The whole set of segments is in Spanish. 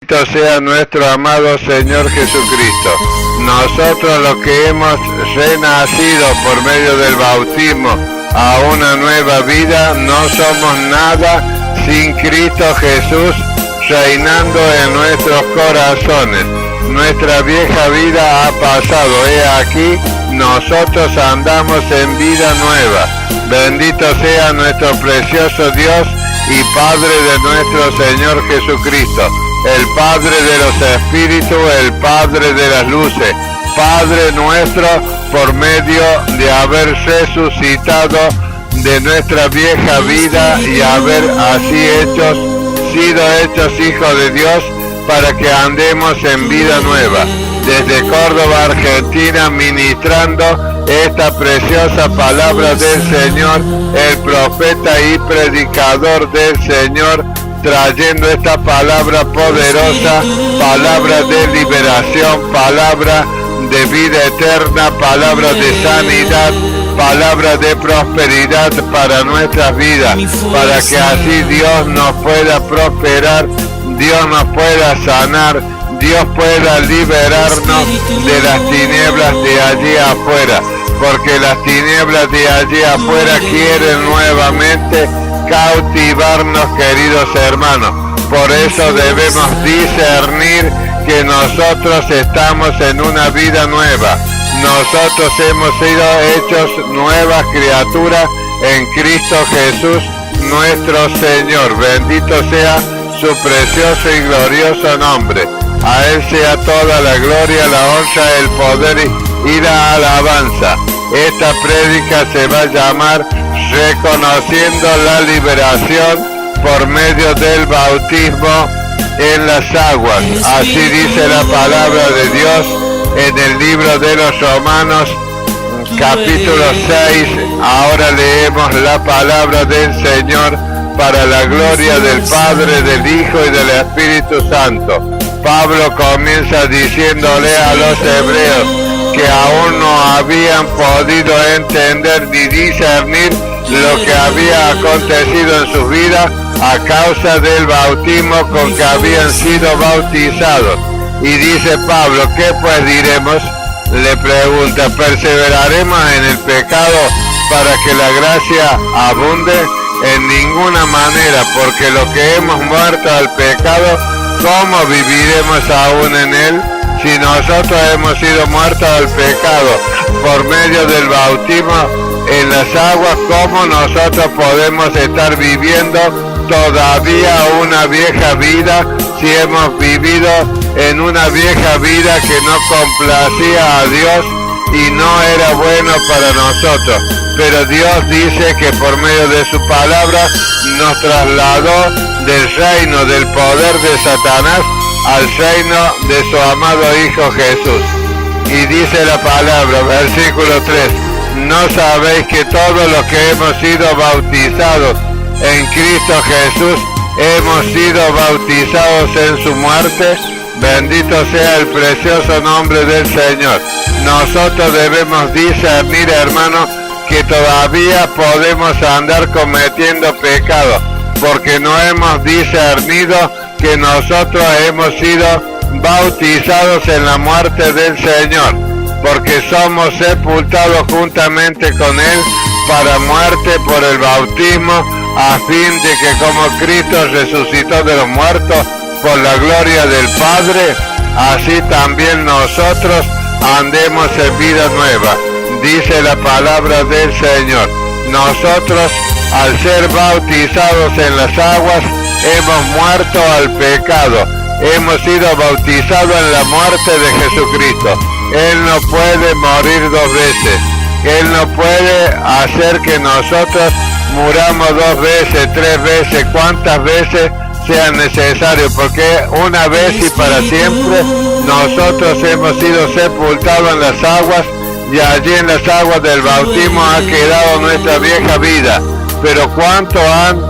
Bendito sea nuestro amado Señor Jesucristo. Nosotros los que hemos renacido por medio del bautismo a una nueva vida, no somos nada sin Cristo Jesús reinando en nuestros corazones. Nuestra vieja vida ha pasado, he aquí, nosotros andamos en vida nueva. Bendito sea nuestro precioso Dios y Padre de nuestro Señor Jesucristo, el Padre de los Espíritus, el Padre de las luces, Padre nuestro, por medio de haber resucitado de nuestra vieja vida y haber así sido hechos hijos de Dios, para que andemos en vida nueva. Desde Córdoba, Argentina, ministrando esta preciosa palabra del Señor, el profeta y predicador del Señor, trayendo esta palabra poderosa, palabra de liberación, palabra de vida eterna, palabra de sanidad, palabra de prosperidad para nuestras vidas, para que así Dios nos pueda prosperar, Dios nos pueda sanar, Dios pueda liberarnos de las tinieblas de allí afuera, porque las tinieblas de allí afuera quieren nuevamente cautivarnos, queridos hermanos. Por eso debemos discernir que nosotros estamos en una vida nueva. Nosotros hemos sido hechos nuevas criaturas en Cristo Jesús, nuestro Señor. Bendito sea su precioso y glorioso nombre. A Él sea toda la gloria, la honra, el poder y la alabanza. Esta prédica se va a llamar Reconociendo la liberación por medio del bautismo en las aguas. Así dice la palabra de Dios en el libro de los Romanos, capítulo 6. Ahora leemos la palabra del Señor para la gloria del Padre, del Hijo y del Espíritu Santo. Pablo comienza diciéndole a los hebreos que aún no habían podido entender ni discernir lo que había acontecido en sus vidas a causa del bautismo con que habían sido bautizados. Y dice Pablo, ¿qué pues diremos? Le pregunta, ¿perseveraremos en el pecado para que la gracia abunde? En ninguna manera, porque lo que hemos muerto al pecado, ¿cómo viviremos aún en él? Si nosotros hemos sido muertos al pecado por medio del bautismo en las aguas, ¿cómo nosotros podemos estar viviendo todavía una vieja vida si hemos vivido en una vieja vida que no complacía a Dios y no era bueno para nosotros? Pero Dios dice que por medio de su palabra nos trasladó del reino del poder de Satanás al reino de su amado Hijo Jesús. Y dice la palabra, versículo 3, ¿no sabéis que todos los que hemos sido bautizados en Cristo Jesús hemos sido bautizados en su muerte? Bendito sea el precioso nombre del Señor. Nosotros debemos discernir, hermanos, que todavía podemos andar cometiendo pecado, porque no hemos discernido que nosotros hemos sido bautizados en la muerte del Señor, porque somos sepultados juntamente con Él para muerte por el bautismo, a fin de que como Cristo resucitó de los muertos por la gloria del Padre, así también nosotros andemos en vida nueva. Dice la palabra del Señor, nosotros al ser bautizados en las aguas hemos muerto al pecado, hemos sido bautizados en la muerte de Jesucristo. Él no puede morir dos veces, Él no puede hacer que nosotros muramos dos veces, tres veces, cuantas veces sea necesario, porque una vez y para siempre nosotros hemos sido sepultados en las aguas, y allí en las aguas del bautismo ha quedado nuestra vieja vida. Pero ¿cuánto han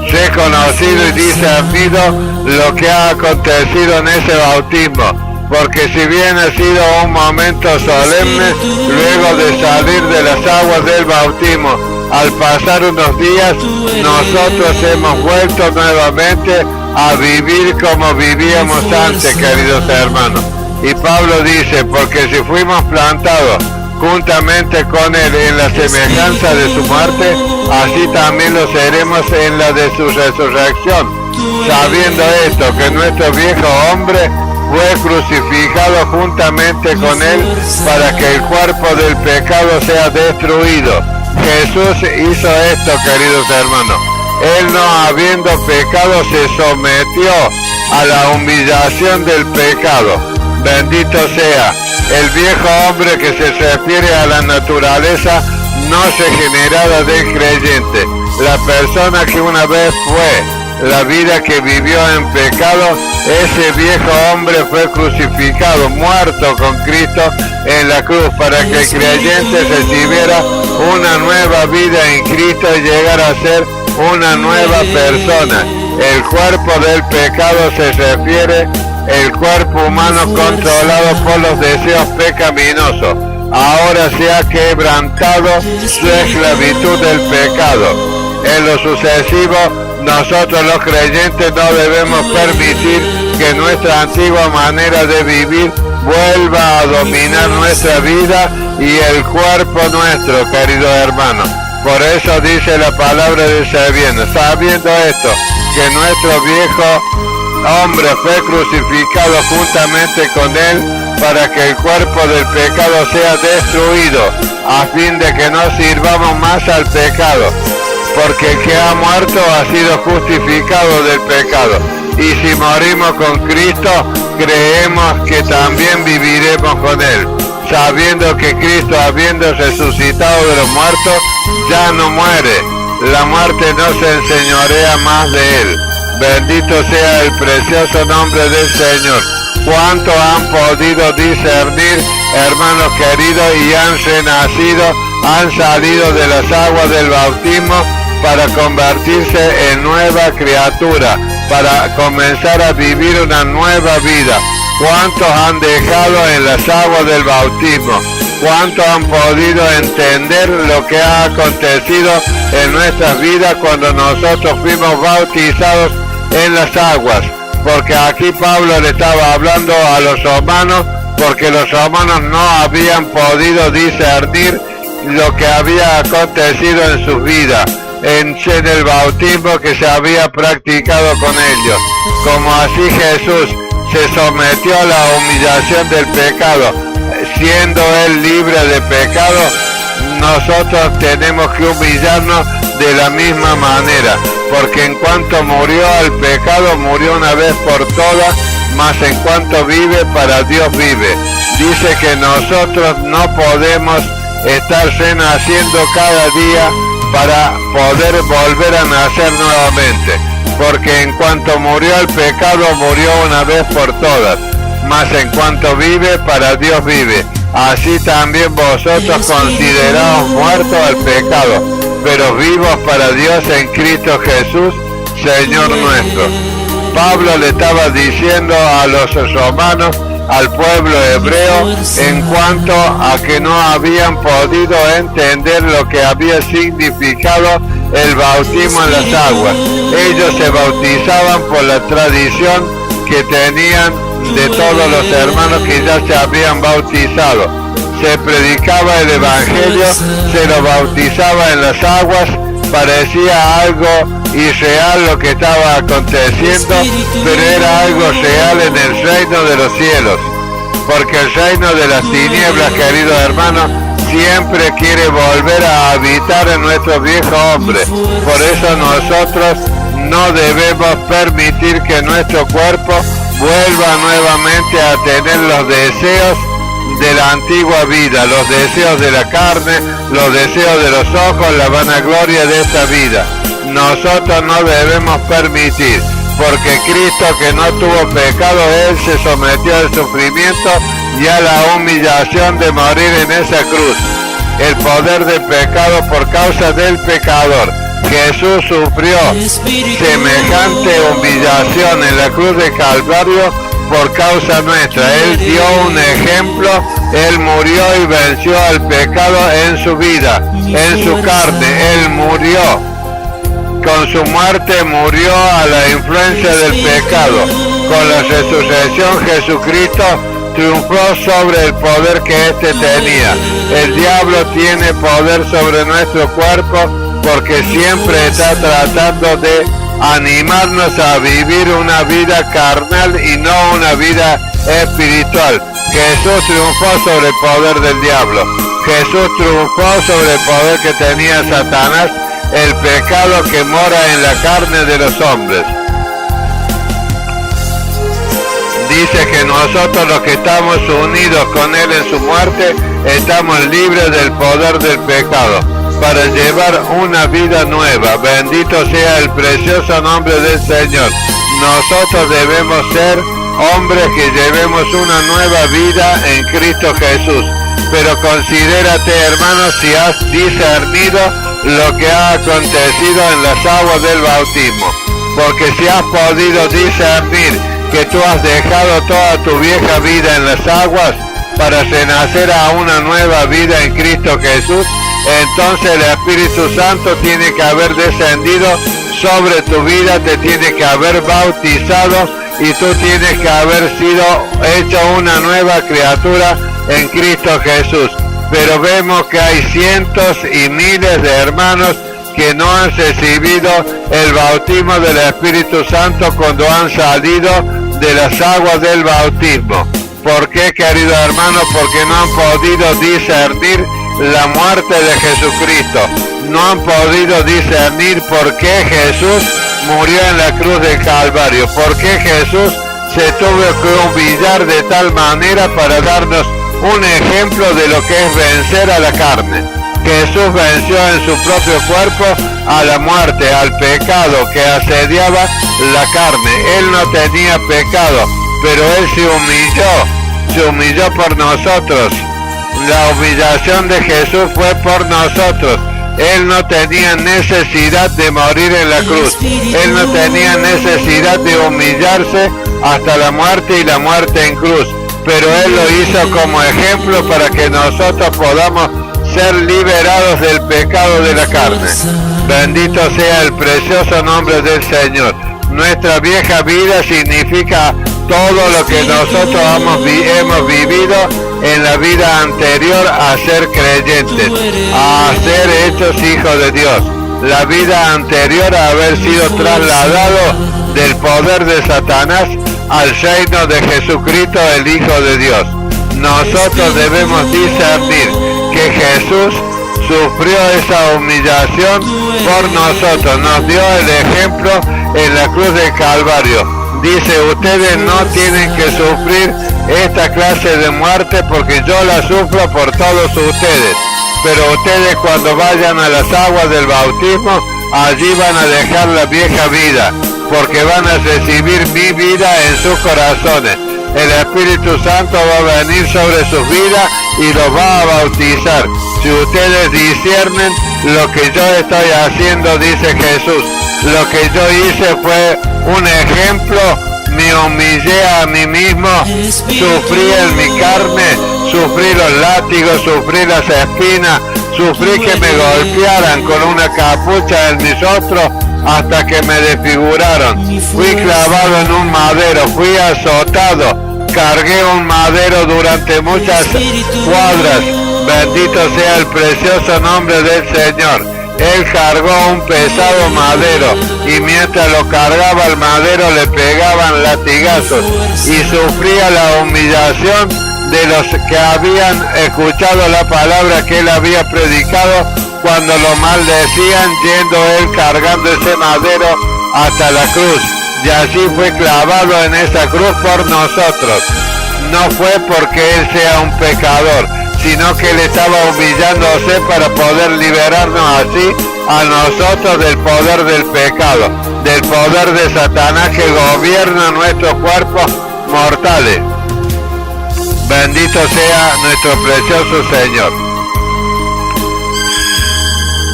reconocido y discernido lo que ha acontecido en ese bautismo? Porque si bien ha sido un momento solemne, luego de salir de las aguas del bautismo, al pasar unos días, nosotros hemos vuelto nuevamente a vivir como vivíamos antes, queridos hermanos. Y Pablo dice, porque si fuimos plantados juntamente con él en la semejanza de su muerte, así también lo seremos en la de su resurrección, sabiendo esto, que nuestro viejo hombre fue crucificado juntamente con él para que el cuerpo del pecado sea destruido. Jesús hizo esto, queridos hermanos. Él, no habiendo pecado, se sometió a la humillación del pecado. Bendito sea. El viejo hombre que se refiere a la naturaleza no se generada del creyente. La persona que una vez fue, la vida que vivió en pecado, ese viejo hombre fue crucificado, muerto con Cristo en la cruz, para que el creyente recibiera una nueva vida en Cristo y llegara a ser una nueva persona. El cuerpo del pecado se refiere el cuerpo humano controlado por los deseos pecaminosos. Ahora se ha quebrantado su esclavitud del pecado. En lo sucesivo, nosotros los creyentes no debemos permitir que nuestra antigua manera de vivir vuelva a dominar nuestra vida y el cuerpo nuestro, querido hermano. Por eso dice la palabra de sabiendo esto, que nuestro viejo hombre fue crucificado juntamente con él para que el cuerpo del pecado sea destruido, a fin de que no sirvamos más al pecado, porque el que ha muerto ha sido justificado del pecado. Y si morimos con Cristo, creemos que también viviremos con él, sabiendo que Cristo, habiendo resucitado de los muertos, ya no muere. La muerte no se enseñorea más de él. Bendito sea el precioso nombre del Señor. ¿Cuánto han podido discernir, hermanos queridos, y han renacido, han salido de las aguas del bautismo para convertirse en nueva criatura, para comenzar a vivir una nueva vida? ¿Cuántos han dejado en las aguas del bautismo? ¿Cuántos han podido entender lo que ha acontecido en nuestras vidas cuando nosotros fuimos bautizados en las aguas? Porque aquí Pablo le estaba hablando a los romanos, porque los romanos no habían podido discernir lo que había acontecido en sus vidas, en el bautismo que se había practicado con ellos. Como así Jesús se sometió a la humillación del pecado, siendo él libre de pecado, nosotros tenemos que humillarnos de la misma manera, porque en cuanto murió al pecado, murió una vez por todas, mas en cuanto vive, para Dios vive. Dice que nosotros no podemos estar renaciendo cada día para poder volver a nacer nuevamente, porque en cuanto murió al pecado, murió una vez por todas, mas en cuanto vive, para Dios vive. Así también vosotros consideraos muertos al pecado, pero vivos para Dios en Cristo Jesús, Señor nuestro. Pablo le estaba diciendo a los romanos, al pueblo hebreo, en cuanto a que no habían podido entender lo que había significado el bautismo en las aguas. Ellos se bautizaban por la tradición que tenían de todos los hermanos que ya se habían bautizado. Se predicaba el evangelio, se lo bautizaba en las aguas, parecía algo irreal lo que estaba aconteciendo, pero era algo real en el reino de los cielos, porque el reino de las tinieblas, queridos hermanos, siempre quiere volver a habitar en nuestro viejo hombre. Por eso nosotros no debemos permitir que nuestro cuerpo vuelva nuevamente a tener los deseos de la antigua vida, los deseos de la carne, los deseos de los ojos, la vanagloria de esta vida. Nosotros no debemos permitir, porque Cristo, que no tuvo pecado, él se sometió al sufrimiento y a la humillación de morir en esa cruz. El poder del pecado por causa del pecador. Jesús sufrió semejante humillación en la cruz de Calvario por causa nuestra. Él dio un ejemplo, él murió y venció al pecado en su vida, en su carne. Él murió con su muerte murió a la influencia del pecado. Con la resurrección Jesucristo triunfó sobre el poder que éste tenía. El diablo tiene poder sobre nuestro cuerpo porque siempre está tratando de animarnos a vivir una vida carnal y no una vida espiritual. Jesús triunfó sobre el poder del diablo. Jesús triunfó sobre el poder que tenía Satanás, el pecado que mora en la carne de los hombres. Dice que nosotros los que estamos unidos con Él en su muerte, estamos libres del poder del pecado, para llevar una vida nueva. Bendito sea el precioso nombre del Señor. Nosotros debemos ser hombres que llevemos una nueva vida en Cristo Jesús. Pero considérate, hermano, si has discernido lo que ha acontecido en las aguas del bautismo. Porque si has podido discernir que tú has dejado toda tu vieja vida en las aguas para renacer a una nueva vida en Cristo Jesús, entonces el Espíritu Santo tiene que haber descendido sobre tu vida, te tiene que haber bautizado y tú tienes que haber sido hecho una nueva criatura en Cristo Jesús. Pero vemos que hay cientos y miles de hermanos que no han recibido el bautismo del Espíritu Santo cuando han salido de las aguas del bautismo. ¿Por qué, querido hermano? Porque no han podido discernir la muerte de Jesucristo. No han podido discernir por qué Jesús murió en la cruz del Calvario. Por qué Jesús se tuvo que humillar de tal manera para darnos un ejemplo de lo que es vencer a la carne. Jesús venció en su propio cuerpo a la muerte, al pecado que asediaba la carne. Él no tenía pecado, pero Él se humilló por nosotros. La humillación de Jesús fue por nosotros. Él no tenía necesidad de morir en la cruz. Él no tenía necesidad de humillarse hasta la muerte y la muerte en cruz. Pero Él lo hizo como ejemplo para que nosotros podamos ser liberados del pecado de la carne. Bendito sea el precioso nombre del Señor. Nuestra vieja vida significa todo lo que nosotros hemos vivido en la vida anterior a ser creyentes, a ser hechos hijos de Dios. La vida anterior a haber sido trasladado del poder de Satanás al reino de Jesucristo, el Hijo de Dios. Nosotros debemos discernir que Jesús sufrió esa humillación por nosotros, nos dio el ejemplo en la cruz del Calvario. Dice, ustedes no tienen que sufrir esta clase de muerte porque yo la sufro por todos ustedes. Pero ustedes cuando vayan a las aguas del bautismo, allí van a dejar la vieja vida, porque van a recibir mi vida en sus corazones. El Espíritu Santo va a venir sobre sus vidas y los va a bautizar. Si ustedes disciernen lo que yo estoy haciendo, dice Jesús, lo que yo hice fue un ejemplo, me humillé a mí mismo, sufrí en mi carne, sufrí los látigos, sufrí las espinas, sufrí que me golpearan con una capucha en mis rostros hasta que me desfiguraron. Fui clavado en un madero, fui azotado, cargué un madero durante muchas cuadras. Bendito sea el precioso nombre del Señor. Él cargó un pesado madero y mientras lo cargaba el madero le pegaban latigazos y sufría la humillación de los que habían escuchado la palabra que él había predicado cuando lo maldecían, yendo él cargando ese madero hasta la cruz. Y así fue clavado en esa cruz por nosotros. No fue porque él sea un pecador, sino que él estaba humillándose para poder liberarnos así a nosotros del poder del pecado, del poder de Satanás que gobierna nuestros cuerpos mortales. Bendito sea nuestro precioso Señor.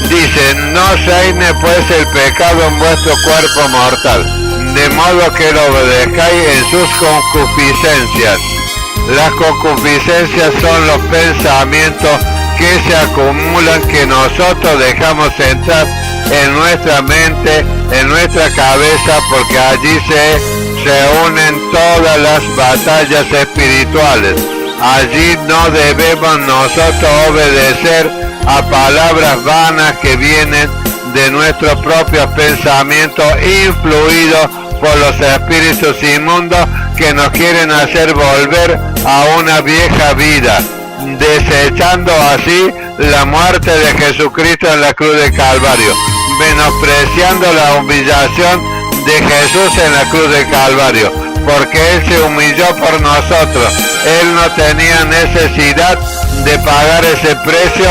Dice, no reine pues el pecado en vuestro cuerpo mortal, de modo que lo obedezcáis en sus concupiscencias. Las concupiscencias son los pensamientos que se acumulan, que nosotros dejamos entrar en nuestra mente, en nuestra cabeza, porque allí se unen todas las batallas espirituales. Allí no debemos nosotros obedecer a palabras vanas que vienen de nuestros propios pensamientos, influidos por los espíritus inmundos que nos quieren hacer volver a una vieja vida, desechando así la muerte de Jesucristo en la cruz de Calvario, menospreciando la humillación de Jesús en la cruz de Calvario, porque Él se humilló por nosotros. Él no tenía necesidad de pagar ese precio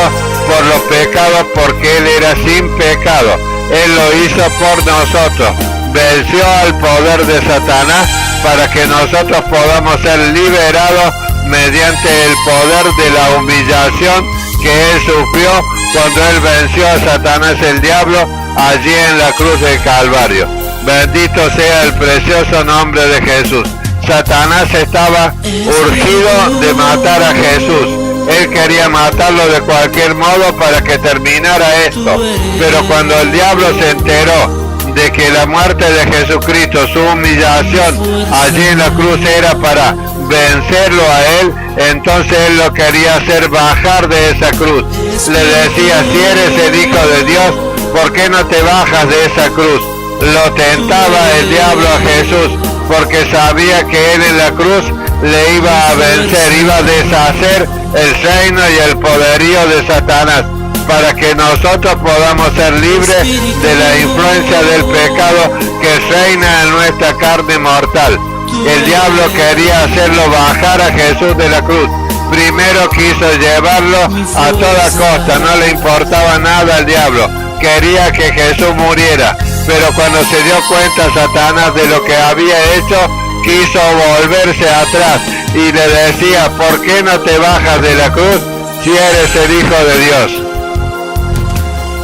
por los pecados, porque Él era sin pecado. Él lo hizo por nosotros, venció al poder de Satanás para que nosotros podamos ser liberados mediante el poder de la humillación que Él sufrió cuando Él venció a Satanás el diablo allí en la cruz de Calvario. Bendito sea el precioso nombre de Jesús. Satanás estaba urgido de matar a Jesús. Él quería matarlo de cualquier modo para que terminara esto. Pero cuando el diablo se enteró de que la muerte de Jesucristo, su humillación allí en la cruz era para vencerlo a Él, entonces Él lo quería hacer bajar de esa cruz. Le decía: si eres el Hijo de Dios, ¿por qué no te bajas de esa cruz? Lo tentaba el diablo a Jesús, porque sabía que Él en la cruz le iba a vencer, iba a deshacer el reino y el poderío de Satanás, para que nosotros podamos ser libres de la influencia del pecado que reina en nuestra carne mortal. El diablo quería hacerlo bajar a Jesús de la cruz. Primero quiso llevarlo a toda costa, no le importaba nada al diablo, quería que Jesús muriera. Pero cuando se dio cuenta Satanás de lo que había hecho, quiso volverse atrás y le decía: ¿por qué no te bajas de la cruz si eres el Hijo de Dios?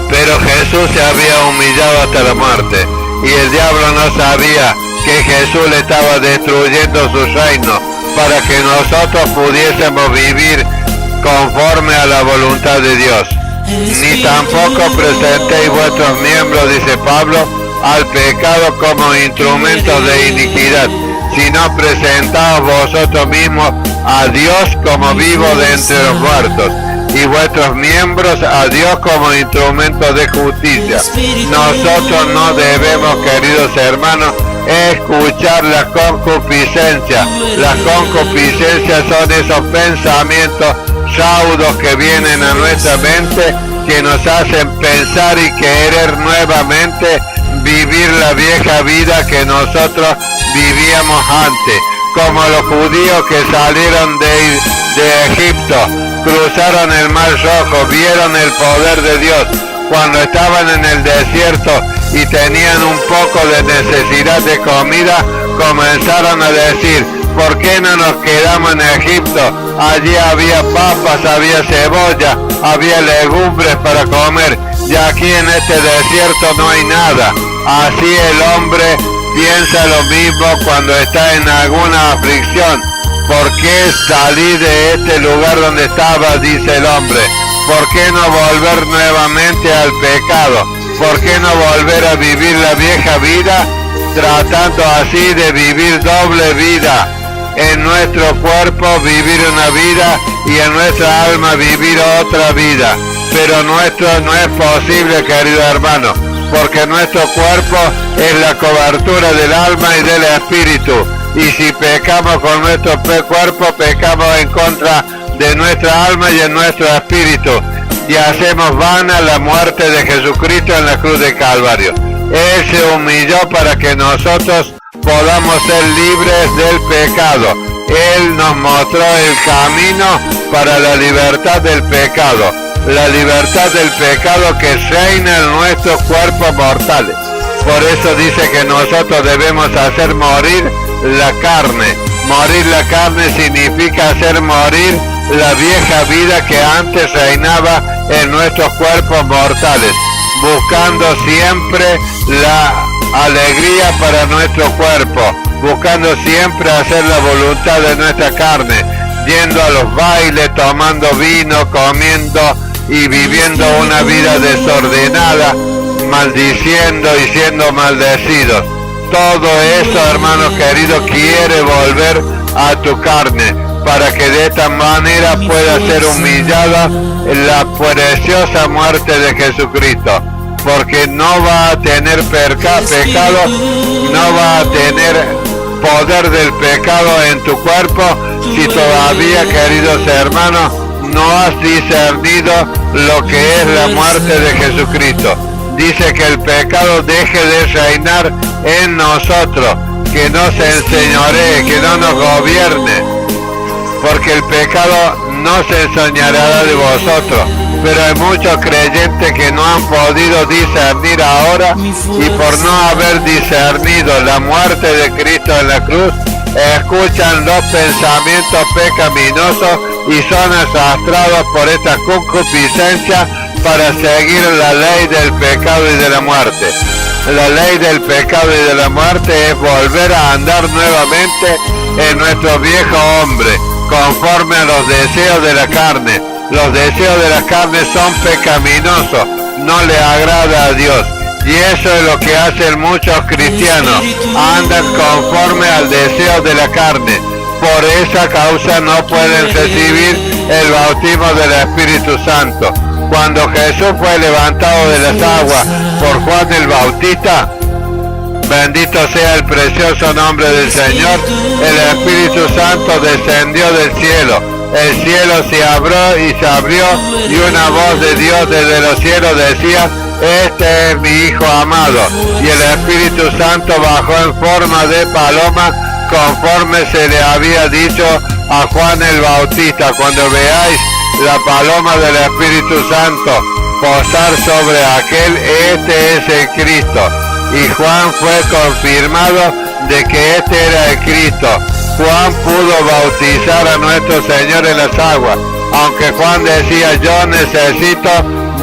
Pero Jesús se había humillado hasta la muerte, y el diablo no sabía que Jesús le estaba destruyendo su reino para que nosotros pudiésemos vivir conforme a la voluntad de Dios. Ni tampoco presentéis vuestros miembros, dice Pablo, al pecado como instrumentos de iniquidad, sino presentaos vosotros mismos a Dios como vivo de entre los muertos, y vuestros miembros a Dios como instrumentos de justicia. Nosotros no debemos, queridos hermanos, escuchar la concupiscencia. Las concupiscencias son esos pensamientos raudos que vienen a nuestra mente, que nos hacen pensar y querer nuevamente vivir la vieja vida que nosotros vivíamos antes, como los judíos que salieron de Egipto, cruzaron el Mar Rojo, vieron el poder de Dios. Cuando estaban en el desierto y tenían un poco de necesidad de comida, comenzaron a decir: ¿por qué no nos quedamos en Egipto? Allí había papas, había cebolla, había legumbres para comer, y aquí en este desierto no hay nada. Así el hombre piensa lo mismo cuando está en alguna aflicción. ¿Por qué salí de este lugar donde estaba?, dice el hombre. ¿Por qué no volver nuevamente al pecado? ¿Por qué no volver a vivir la vieja vida, tratando así de vivir doble vida? En nuestro cuerpo vivir una vida y en nuestra alma vivir otra vida. Pero nuestro no es posible, querido hermano, porque nuestro cuerpo es la cobertura del alma y del espíritu. Y si pecamos con nuestro cuerpo, pecamos en contra de nuestra alma y en nuestro espíritu, y hacemos vana la muerte de Jesucristo en la cruz de Calvario. Él se humilló para que nosotros podamos ser libres del pecado. Él nos mostró el camino para la libertad del pecado, la libertad del pecado que reina en nuestros cuerpos mortales. Por eso dice que nosotros debemos hacer morir la carne. Morir la carne significa hacer morir la vieja vida que antes reinaba en nuestros cuerpos mortales, buscando siempre la alegría para nuestro cuerpo, buscando siempre hacer la voluntad de nuestra carne, yendo a los bailes, tomando vino, comiendo y viviendo una vida desordenada, maldiciendo y siendo maldecidos. Todo eso, hermano querido, quiere volver a tu carne, para que de esta manera pueda ser humillada la preciosa muerte de Jesucristo, porque no va a tener pecado, no va a tener poder del pecado en tu cuerpo, si todavía, queridos hermanos, no has discernido lo que es la muerte de Jesucristo. Dice que el pecado deje de reinar en nosotros, que no se enseñoree, que no nos gobierne, porque el pecado no se enseñará de vosotros. Pero hay muchos creyentes que no han podido discernir ahora, y por no haber discernido la muerte de Cristo en la cruz, escuchan los pensamientos pecaminosos y son arrastrados por esta concupiscencia para seguir la ley del pecado y de la muerte. La ley del pecado y de la muerte es volver a andar nuevamente en nuestro viejo hombre, conforme a los deseos de la carne. Los deseos de la carne son pecaminosos, no le agrada a Dios. Y eso es lo que hacen muchos cristianos, andan conforme al deseo de la carne. Por esa causa no pueden recibir el bautismo del Espíritu Santo. Cuando Jesús fue levantado de las aguas por Juan el Bautista, bendito sea el precioso nombre del Señor, el Espíritu Santo descendió del cielo. El cielo se abrió y una voz de Dios desde los cielos decía: este es mi Hijo amado. Y el Espíritu Santo bajó en forma de paloma, conforme se le había dicho a Juan el Bautista. Cuando veáis la paloma del Espíritu Santo posar sobre aquel, este es el Cristo. Y Juan fue confirmado de que este era el Cristo. Juan pudo bautizar a nuestro Señor en las aguas, aunque Juan decía: yo necesito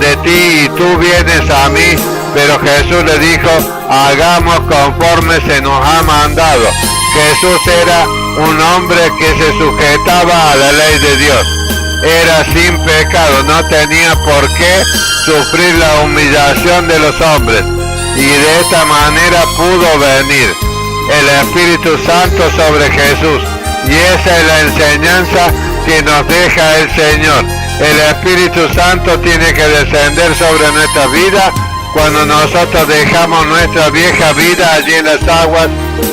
de ti y tú vienes a mí. Pero Jesús le dijo: hagamos conforme se nos ha mandado. Jesús era un hombre que se sujetaba a la ley de Dios. Era sin pecado, no tenía por qué sufrir la humillación de los hombres. Y de esta manera pudo venir el Espíritu Santo sobre Jesús. Y esa es la enseñanza que nos deja el Señor. El Espíritu Santo tiene que descender sobre nuestra vida cuando nosotros dejamos nuestra vieja vida allí en las aguas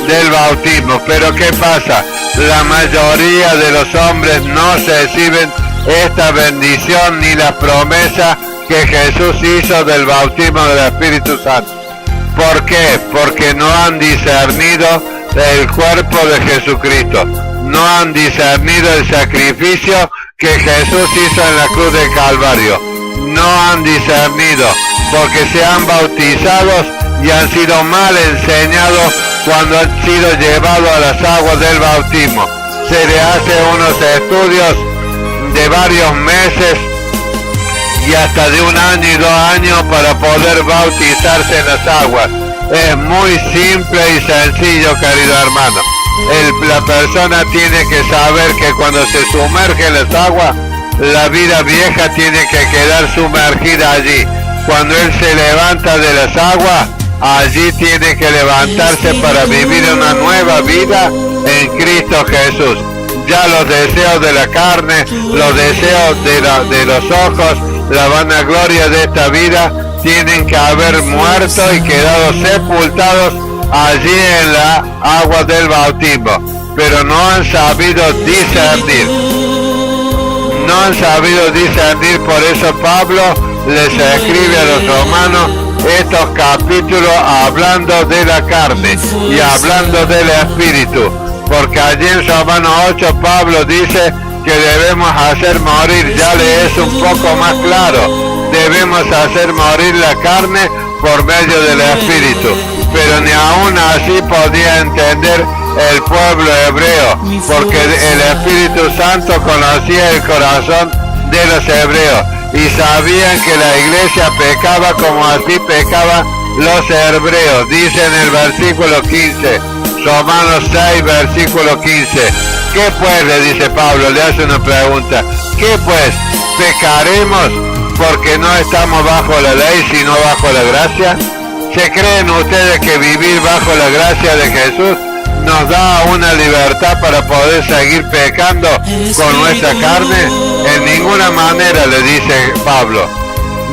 del bautismo. Pero ¿qué pasa? La mayoría de los hombres no reciben esta bendición ni la promesa que Jesús hizo del bautismo del Espíritu Santo. ¿Por qué? Porque no han discernido el cuerpo de Jesucristo. No han discernido el sacrificio que Jesús hizo en la cruz del Calvario. No han discernido, porque se han bautizado y han sido mal enseñados cuando han sido llevados a las aguas del bautismo. Se le hace unos estudios de varios meses y hasta de 1 año y 2 años para poder bautizarse en las aguas. Es muy simple y sencillo, querido hermano. La persona tiene que saber que cuando se sumerge en las aguas, la vida vieja tiene que quedar sumergida allí. Cuando él se levanta de las aguas, allí tiene que levantarse para vivir una nueva vida en Cristo Jesús. Ya los deseos de la carne, los deseos de los ojos, la vanagloria de esta vida tienen que haber muerto y quedado sepultados allí en la agua del bautismo. Pero no han sabido discernir. No han sabido discernir, por eso Pablo les escribe a los romanos estos capítulos hablando de la carne y hablando del espíritu. Porque allí en Romanos 8 Pablo dice que debemos hacer morir, ya le es un poco más claro, debemos hacer morir la carne por medio del Espíritu. Pero ni aún así podía entender el pueblo hebreo, porque el Espíritu Santo conocía el corazón de los hebreos y sabían que la iglesia pecaba como así pecaban los hebreos. Dice en el versículo 15, Romanos 6, versículo 15. ¿Qué pues? Le dice Pablo, le hace una pregunta. ¿Qué pues? ¿Pecaremos porque no estamos bajo la ley, sino bajo la gracia? ¿Se creen ustedes que vivir bajo la gracia de Jesús nos da una libertad para poder seguir pecando con nuestra carne? En ninguna manera, le dice Pablo.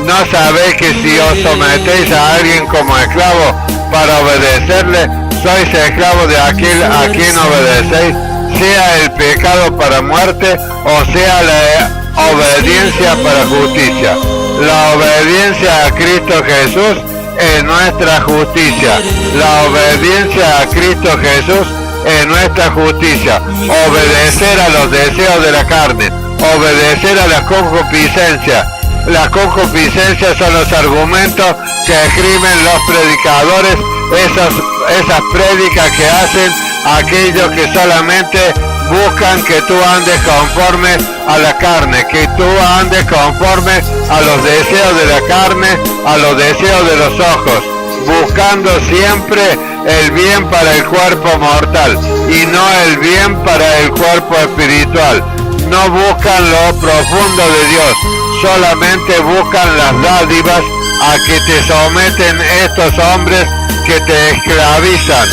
¿No sabéis que si os sometéis a alguien como esclavo para obedecerle, sois esclavos de aquel a quien obedecéis, sea el pecado para muerte o sea la obediencia para justicia? La obediencia a Cristo Jesús es nuestra justicia. La obediencia a Cristo Jesús es nuestra justicia. Obedecer a los deseos de la carne, obedecer a la concupiscencia. Las concupiscencias son los argumentos que escriben los predicadores, esas prédicas que hacen aquellos que solamente buscan que tú andes conforme a la carne, que tú andes conforme a los deseos de la carne, a los deseos de los ojos, buscando siempre el bien para el cuerpo mortal y no el bien para el cuerpo espiritual. No buscan lo profundo de Dios, solamente buscan las dádivas a que te someten estos hombres que te esclavizan,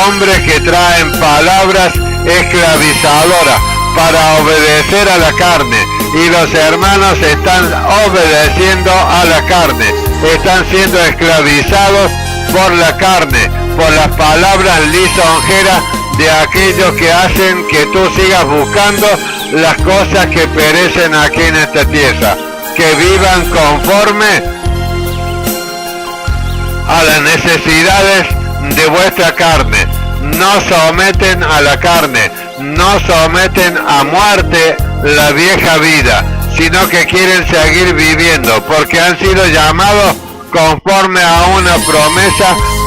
hombres que traen palabras esclavizadoras para obedecer a la carne, y los hermanos están obedeciendo a la carne, están siendo esclavizados por la carne, por las palabras lisonjeras de aquellos que hacen que tú sigas buscando las cosas que perecen aquí en esta tierra, que vivan conforme a las necesidades de vuestra carne. No someten a la carne, no someten a muerte la vieja vida, sino que quieren seguir viviendo, porque han sido llamados conforme a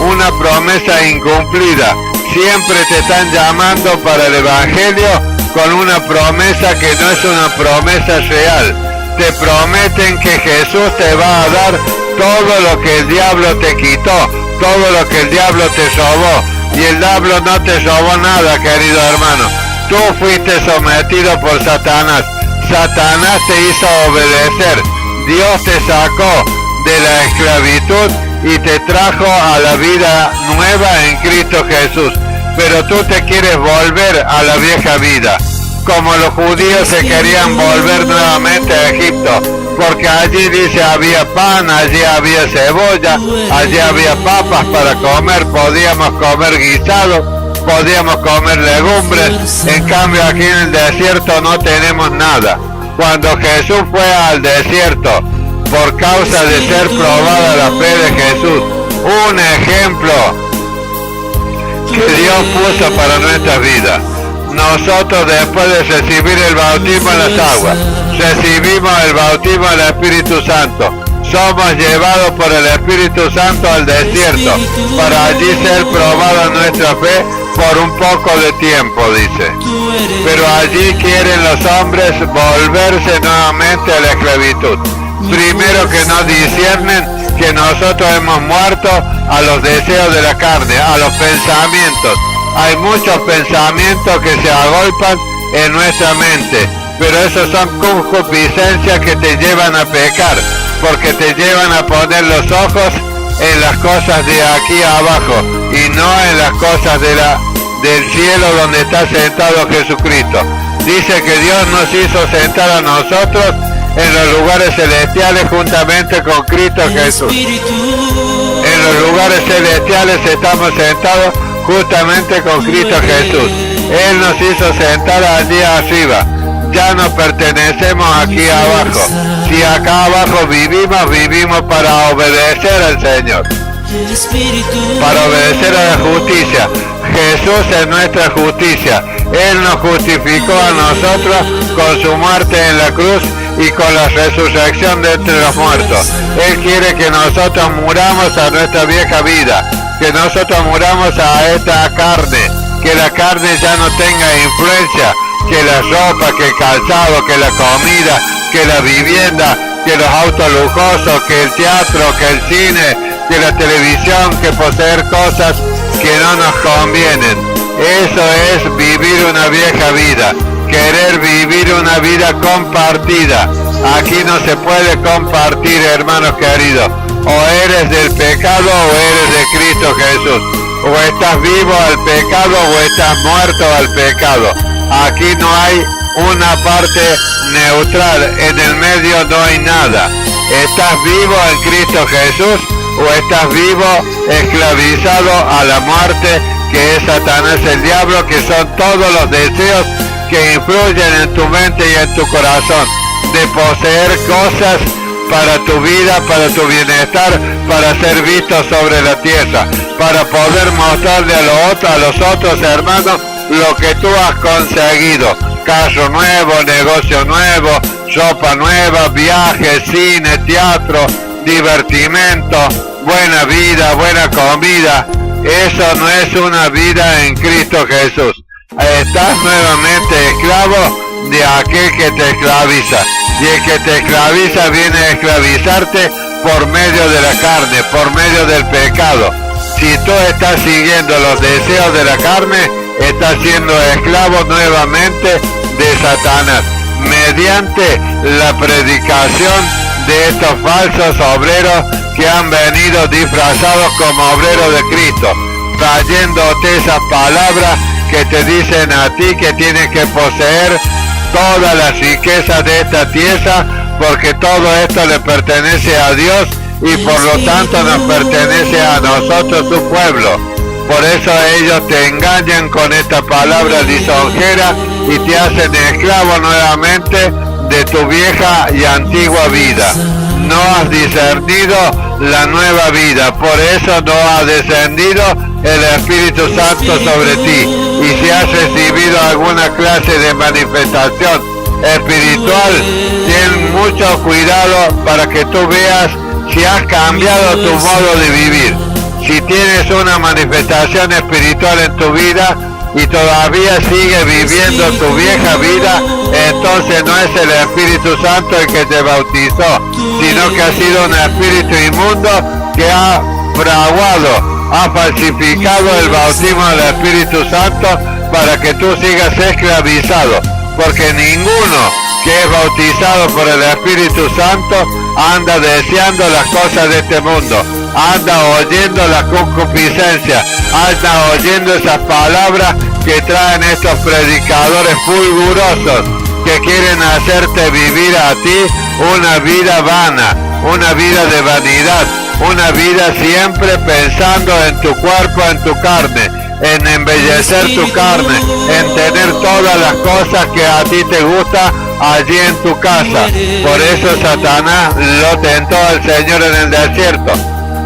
una promesa incumplida. Siempre te están llamando para el Evangelio con una promesa que no es una promesa real. Te prometen que Jesús te va a dar todo lo que el diablo te quitó, todo lo que el diablo te robó. Y el diablo no te robó nada, querido hermano. Tú fuiste sometido por Satanás. Satanás te hizo obedecer. Dios te sacó de la esclavitud y te trajo a la vida nueva en Cristo Jesús. Pero tú te quieres volver a la vieja vida, como los judíos se querían volver nuevamente a Egipto, porque allí dice había pan, allí había cebolla, allí había papas para comer, podíamos comer guisado, podíamos comer legumbres. En cambio aquí en el desierto no tenemos nada. Cuando Jesús fue al desierto por causa de ser probada la fe de Jesús, un ejemplo que Dios puso para nuestra vida. Nosotros, después de recibir el bautismo en las aguas, recibimos el bautismo del Espíritu Santo. Somos llevados por el Espíritu Santo al desierto para allí ser probada nuestra fe por un poco de tiempo, dice. Pero allí quieren los hombres volverse nuevamente a la esclavitud. Primero que no disciernen que nosotros hemos muerto a los deseos de la carne, a los pensamientos. Hay muchos pensamientos que se agolpan en nuestra mente, pero esos son concupiscencias que te llevan a pecar, porque te llevan a poner los ojos en las cosas de aquí abajo y no en las cosas del cielo donde está sentado Jesucristo. Dice que Dios nos hizo sentar a nosotros en los lugares celestiales juntamente con Cristo Jesús. En los lugares celestiales estamos sentados justamente con Cristo Jesús. Él nos hizo sentar allí arriba. Ya no pertenecemos aquí abajo. Si acá abajo vivimos para obedecer al Señor, para obedecer a la justicia. Jesús es nuestra justicia. Él nos justificó a nosotros con su muerte en la cruz y con la resurrección de entre los muertos. Él quiere que nosotros muramos a nuestra vieja vida, que nosotros muramos a esta carne, que la carne ya no tenga influencia, que la ropa, que el calzado, que la comida, que la vivienda, que los autos lujosos, que el teatro, que el cine, que la televisión, que poseer cosas que no nos convienen. Eso es vivir una vieja vida, querer vivir una vida compartida, Aquí no se puede compartir, hermanos queridos. O eres del pecado o eres de Cristo Jesús. O estás vivo al pecado o estás muerto al pecado. Aquí no hay una parte neutral, en el medio no hay nada. ¿Estás vivo en Cristo Jesús o estás vivo esclavizado a la muerte, que es Satanás, el diablo, que son todos los deseos que influyen en tu mente y en tu corazón, de poseer cosas para tu vida, para tu bienestar, para ser visto sobre la tierra, para poder mostrarle a los otros hermanos lo que tú has conseguido: carro nuevo, negocio nuevo, ropa nueva, viajes, cine, teatro, divertimento, buena vida, buena comida. Eso no es una vida en Cristo Jesús. Estás nuevamente esclavo de aquel que te esclaviza, y el que te esclaviza viene a esclavizarte por medio de la carne, por medio del pecado. Si tú estás siguiendo los deseos de la carne, estás siendo esclavo nuevamente de Satanás, mediante la predicación de estos falsos obreros que han venido disfrazados como obreros de Cristo, trayéndote esas palabras que te dicen a ti que tienes que poseer todas las riquezas de esta tierra, porque todo esto le pertenece a Dios y por lo tanto nos pertenece a nosotros, su pueblo. Por eso ellos te engañan con esta palabra lisonjera y te hacen esclavo nuevamente de tu vieja y antigua vida. No has discernido la nueva vida, por eso no ha descendido el Espíritu Santo sobre ti. Y si has recibido alguna clase de manifestación espiritual, ten mucho cuidado para que tú veas si has cambiado tu modo de vivir. Si tienes una manifestación espiritual en tu vida y todavía sigues viviendo tu vieja vida, entonces no es el Espíritu Santo el que te bautizó, sino que ha sido un espíritu inmundo que ha fraguado, ha falsificado el bautismo del Espíritu Santo para que tú sigas esclavizado, porque ninguno que es bautizado por el Espíritu Santo anda deseando las cosas de este mundo, anda oyendo la concupiscencia, anda oyendo esas palabras que traen estos predicadores fulgurosos que quieren hacerte vivir a ti una vida vana, una vida de vanidad, una vida siempre pensando en tu cuerpo, en tu carne, en embellecer tu carne, en tener todas las cosas que a ti te gusta allí en tu casa. Por eso Satanás lo tentó al Señor en el desierto.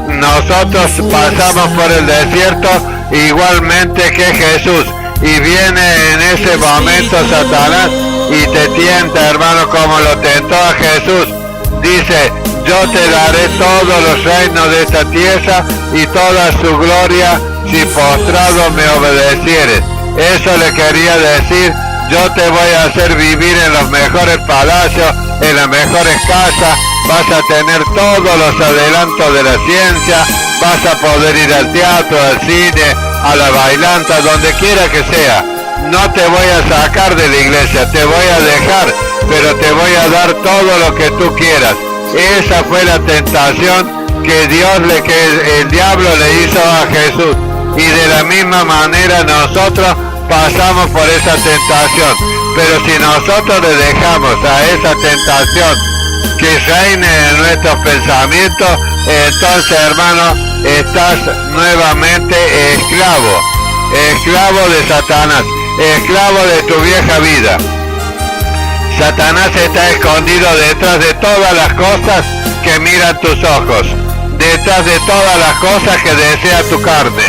Nosotros pasamos por el desierto igualmente que Jesús, y viene en ese momento Satanás y te tienta, hermano, como lo tentó a Jesús. Dice: yo te daré todos los reinos de esta tierra y toda su gloria si postrado me obedecieres. Eso le quería decir: yo te voy a hacer vivir en los mejores palacios, en las mejores casas, vas a tener todos los adelantos de la ciencia, vas a poder ir al teatro, al cine, a la bailanta, donde quiera que sea. No te voy a sacar de la iglesia, te voy a dejar, pero te voy a dar todo lo que tú quieras. Esa fue la tentación que el diablo le hizo a Jesús. Y de la misma manera nosotros pasamos por esa tentación. Pero si nosotros le dejamos a esa tentación que reine en nuestros pensamientos, entonces, hermano, estás nuevamente esclavo de Satanás, esclavo de tu vieja vida. Satanás está escondido detrás de todas las cosas que miran tus ojos, detrás de todas las cosas que desea tu carne,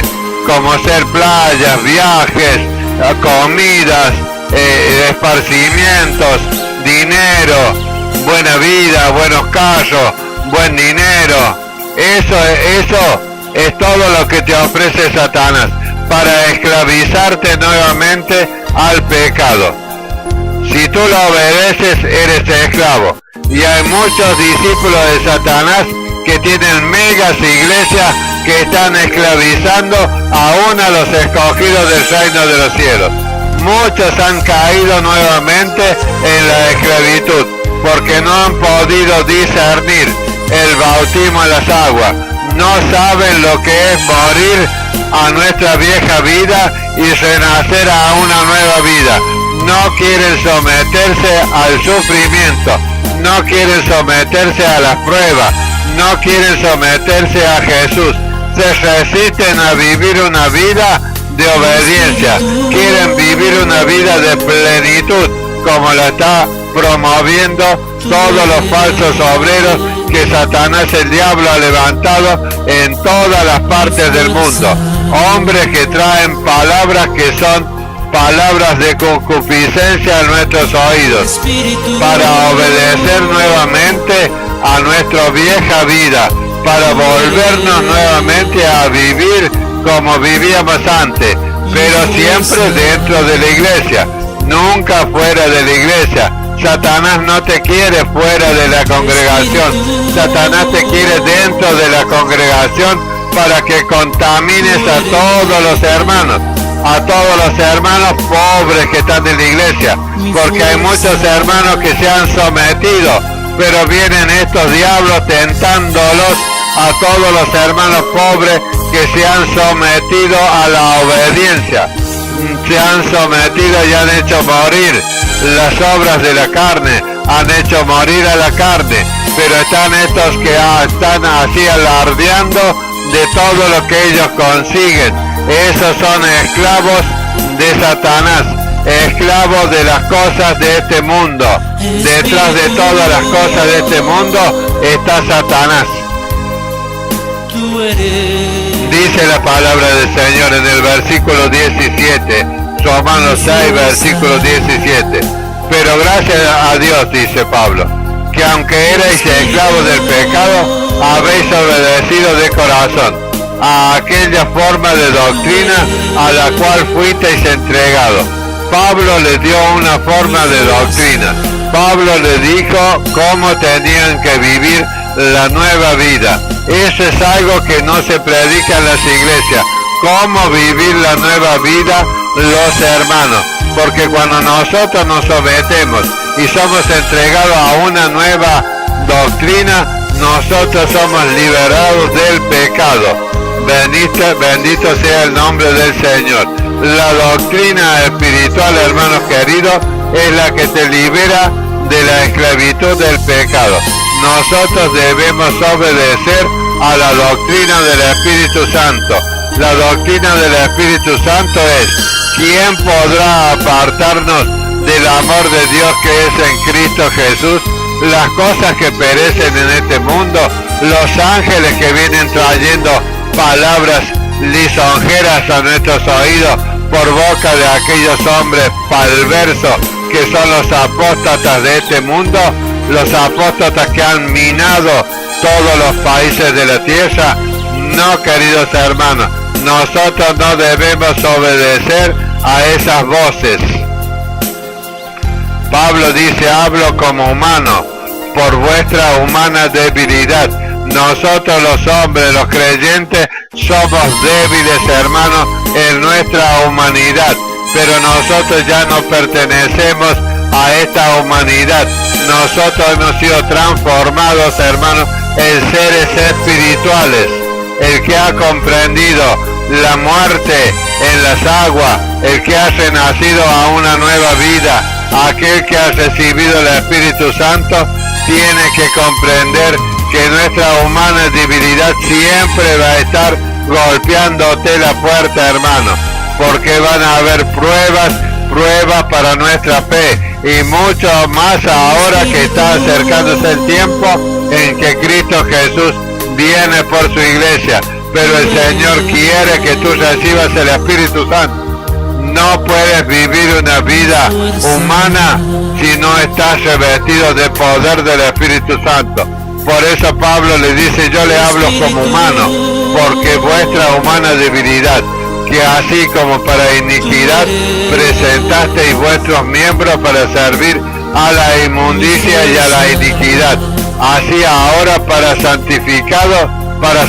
como ser playas, viajes, comidas, esparcimientos, dinero, buena vida, buenos carros, buen dinero. Eso es todo lo que te ofrece Satanás para esclavizarte nuevamente al pecado. Si tú lo obedeces, eres esclavo. Y hay muchos discípulos de Satanás que tienen megas iglesias que están esclavizando aún a los escogidos del reino de los cielos. Muchos han caído nuevamente en la esclavitud. porque no han podido discernir el bautismo en las aguas. No saben lo que es morir a nuestra vieja vida y renacer a una nueva vida. No quieren someterse al sufrimiento, no quieren someterse a las pruebas, no quieren someterse a Jesús. Se resisten a vivir una vida de obediencia, quieren vivir una vida de plenitud, como la está promoviendo todos los falsos obreros que Satanás, el diablo, ha levantado en todas las partes del mundo. Hombres que traen palabras que son palabras de concupiscencia a nuestros oídos, para obedecer nuevamente a nuestra vieja vida, para volvernos nuevamente a vivir como vivíamos antes, pero siempre dentro de la iglesia, nunca fuera de la iglesia. Satanás no te quiere fuera de la congregación, Satanás te quiere dentro de la congregación para que contamines a todos los hermanos pobres que están en la iglesia, porque hay muchos hermanos que se han sometido, pero vienen estos diablos tentándolos a todos los hermanos pobres que se han sometido a la obediencia, se han sometido y han hecho morir las obras de la carne, han hecho morir a la carne, pero están estos que están así alardeando de todo lo que ellos consiguen. Esos son esclavos de Satanás, esclavos de las cosas de este mundo. Detrás de todas las cosas de este mundo está Satanás. Dice la palabra del Señor en el versículo 17, Romanos 6, versículo 17. Pero gracias a Dios, dice Pablo, que aunque erais esclavos del pecado, habéis obedecido de corazón a aquella forma de doctrina a la cual fuisteis entregados. Pablo les dio una forma de doctrina. Pablo les dijo cómo tenían que vivir la nueva vida. Eso es algo que no se predica en las iglesias. Cómo vivir la nueva vida los hermanos. Porque cuando nosotros nos sometemos y somos entregados a una nueva doctrina, nosotros somos liberados del pecado. Bendito sea el nombre del Señor. La doctrina espiritual, hermanos queridos, es la que te libera de la esclavitud del pecado. Nosotros debemos obedecer a la doctrina del Espíritu Santo. La doctrina del Espíritu Santo es: ¿quién podrá apartarnos del amor de Dios que es en Cristo Jesús? Las cosas que perecen en este mundo, los ángeles que vienen trayendo palabras lisonjeras a nuestros oídos por boca de aquellos hombres perversos que son los apóstatas de este mundo, los apóstatas que han minado todos los países de la tierra. No, queridos hermanos, nosotros no debemos obedecer a esas voces. Pablo dice: hablo como humano, por vuestra humana debilidad. Nosotros los hombres, los creyentes, somos débiles, hermanos, en nuestra humanidad, pero nosotros ya no pertenecemos a esta humanidad. Nosotros hemos sido transformados, hermanos, en seres espirituales. El que ha comprendido la muerte en las aguas, el que ha renacido a una nueva vida, aquel que ha recibido el Espíritu Santo, tiene que comprender que nuestra humana debilidad siempre va a estar golpeándote la puerta, hermano, porque van a haber pruebas para nuestra fe, y mucho más ahora que está acercándose el tiempo en que Cristo Jesús viene por su iglesia. Pero el Señor quiere que tú recibas el Espíritu Santo. No puedes vivir una vida humana si no estás revestido de poder del Espíritu Santo. Por eso Pablo le dice: yo le hablo como humano, porque vuestra humana debilidad, que así como para iniquidad presentasteis vuestros miembros para servir a la inmundicia y a la iniquidad, así ahora para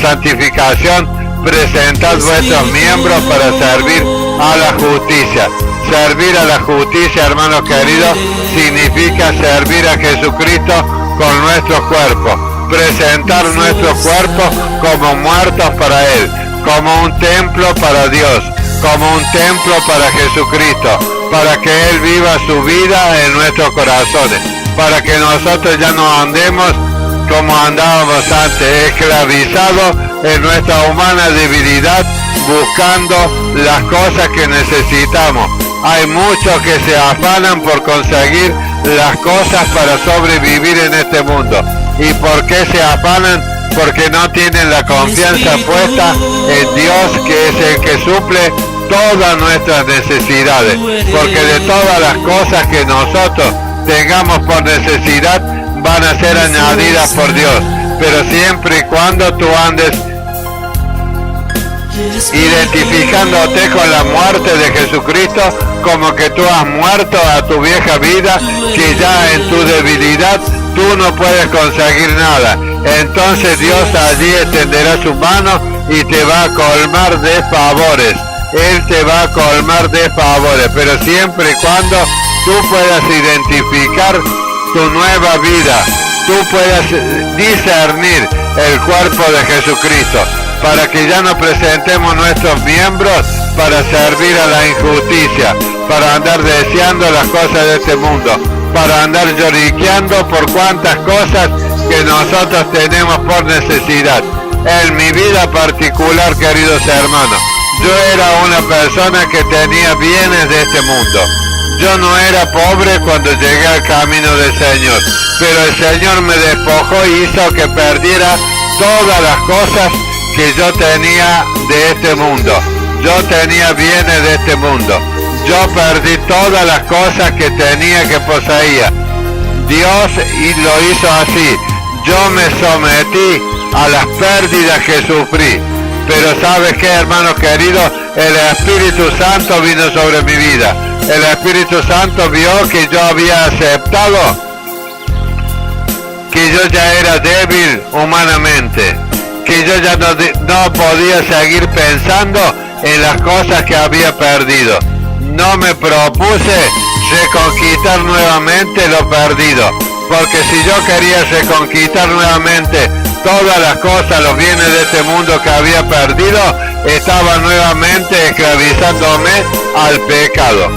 santificación presentad vuestros miembros para servir a la justicia. Servir a la justicia, hermanos queridos, significa servir a Jesucristo con nuestro cuerpo, presentar nuestro cuerpo como muertos para Él, como un templo para Dios, como un templo para Jesucristo, para que Él viva su vida en nuestros corazones, para que nosotros ya no andemos como andábamos antes, esclavizados en nuestra humana debilidad, buscando las cosas que necesitamos. Hay muchos que se afanan por conseguir las cosas para sobrevivir en este mundo. ¿Y por qué se afanan? Porque no tienen la confianza puesta en Dios, que es el que suple todas nuestras necesidades. Porque de todas las cosas que nosotros tengamos por necesidad, van a ser añadidas por Dios. Pero siempre y cuando tú andes identificándote con la muerte de Jesucristo, como que tú has muerto a tu vieja vida, que ya en tu debilidad tú no puedes conseguir nada. Entonces Dios allí extenderá su mano y te va a colmar de favores. Él te va a colmar de favores, pero siempre y cuando tú puedas identificar tu nueva vida, tú puedas discernir el cuerpo de Jesucristo, para que ya no presentemos nuestros miembros para servir a la injusticia, para andar deseando las cosas de este mundo, para andar lloriqueando por cuantas cosas que nosotros tenemos por necesidad. En mi vida particular, queridos hermanos, yo era una persona que tenía bienes de este mundo. Yo no era pobre cuando llegué al camino del Señor, pero el Señor me despojó y hizo que perdiera todas las cosas que yo tenía de este mundo. Yo tenía bienes de este mundo. Yo perdí todas las cosas que tenía, que poseía. Dios lo hizo así. Yo me sometí a las pérdidas que sufrí. Pero ¿sabes qué, hermanos queridos? El Espíritu Santo vino sobre mi vida. El Espíritu Santo vio que yo había aceptado que yo ya era débil humanamente, que yo ya no podía seguir pensando en las cosas que había perdido. No me propuse reconquistar nuevamente lo perdido, porque si yo quería reconquistar nuevamente todas las cosas, los bienes de este mundo que había perdido, estaba nuevamente esclavizándome al pecado.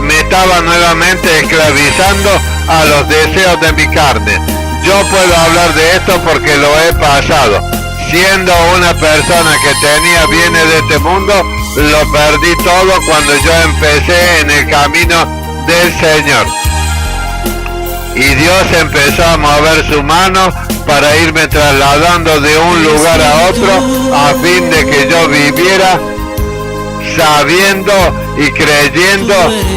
Me estaba nuevamente esclavizando a los deseos de mi carne. Yo puedo hablar de esto porque lo he pasado. Siendo una persona que tenía bienes de este mundo, lo perdí todo cuando yo empecé en el camino del Señor. Y Dios empezó a mover su mano para irme trasladando de un lugar a otro, a fin de que yo viviera sabiendo y creyendo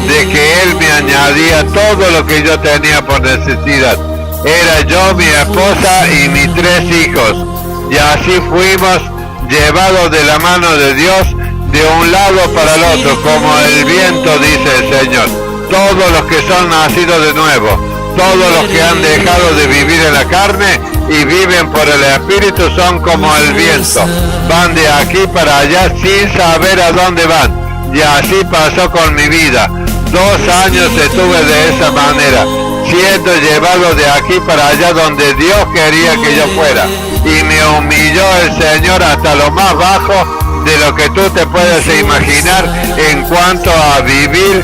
de que Él me añadía todo lo que yo tenía por necesidad. Era yo, mi esposa y mis 3 hijos. Y así fuimos llevados de la mano de Dios de un lado para el otro, como el viento, dice el Señor. Todos los que son nacidos de nuevo, todos los que han dejado de vivir en la carne y viven por el Espíritu, son como el viento. Van de aquí para allá sin saber a dónde van. Y así pasó con mi vida. 2 años estuve de esa manera, siendo llevado de aquí para allá donde Dios quería que yo fuera. Y me humilló el Señor hasta lo más bajo de lo que tú te puedes imaginar en cuanto a vivir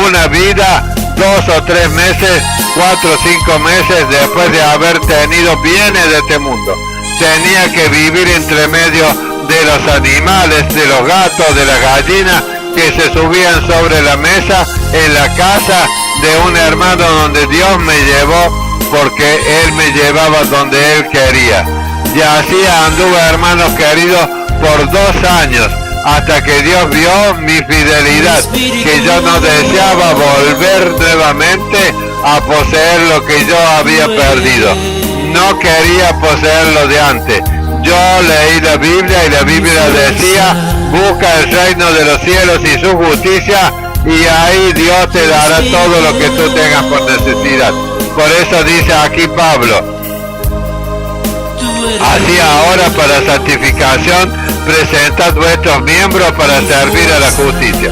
una vida 2 o 3 meses, 4 o 5 meses después de haber tenido bienes de este mundo. Tenía que vivir entre medio de los animales, de los gatos, de las gallinas que se subían sobre la mesa en la casa de un hermano donde Dios me llevó, porque Él me llevaba donde Él quería. Y así anduve, hermanos queridos, por 2 años, hasta que Dios vio mi fidelidad, que yo no deseaba volver nuevamente a poseer lo que yo había perdido. No quería poseer lo de antes. Yo leí la Biblia y la Biblia decía: busca el reino de los cielos y su justicia, y ahí Dios te dará todo lo que tú tengas por necesidad. Por eso dice aquí Pablo: Así ahora para santificación presentad vuestros miembros para servir a la justicia.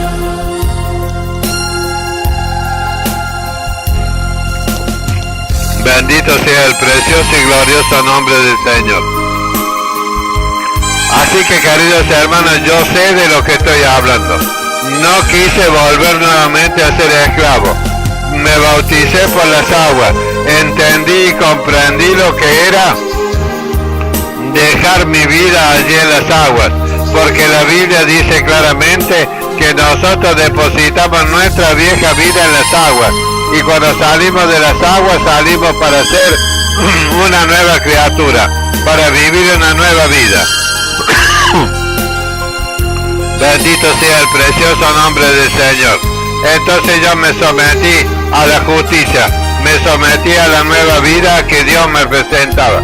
Bendito sea el precioso y glorioso nombre del Señor. Así que, queridos hermanos, yo sé de lo que estoy hablando. No quise volver nuevamente a ser esclavo. Me bauticé por las aguas. Entendí y comprendí lo que era dejar mi vida allí en las aguas. Porque la Biblia dice claramente que nosotros depositamos nuestra vieja vida en las aguas. Y cuando salimos de las aguas, salimos para ser una nueva criatura, para vivir una nueva vida. Bendito sea el precioso nombre del Señor. Entonces yo me sometí a la justicia, me sometí a la nueva vida que Dios me presentaba.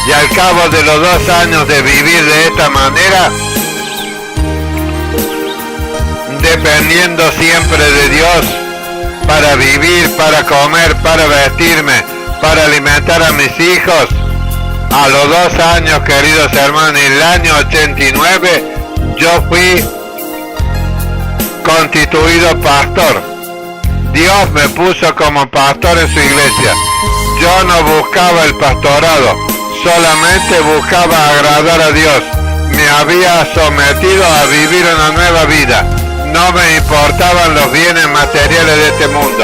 Y al cabo de los 2 años de vivir de esta manera, dependiendo siempre de Dios para vivir, para comer, para vestirme, para alimentar a mis hijos, a los 2 años, queridos hermanos, en el año 89, yo fui constituido pastor. Dios me puso como pastor en su iglesia. Yo no buscaba el pastorado, solamente buscaba agradar a Dios. Me había sometido a vivir una nueva vida. No me importaban los bienes materiales de este mundo.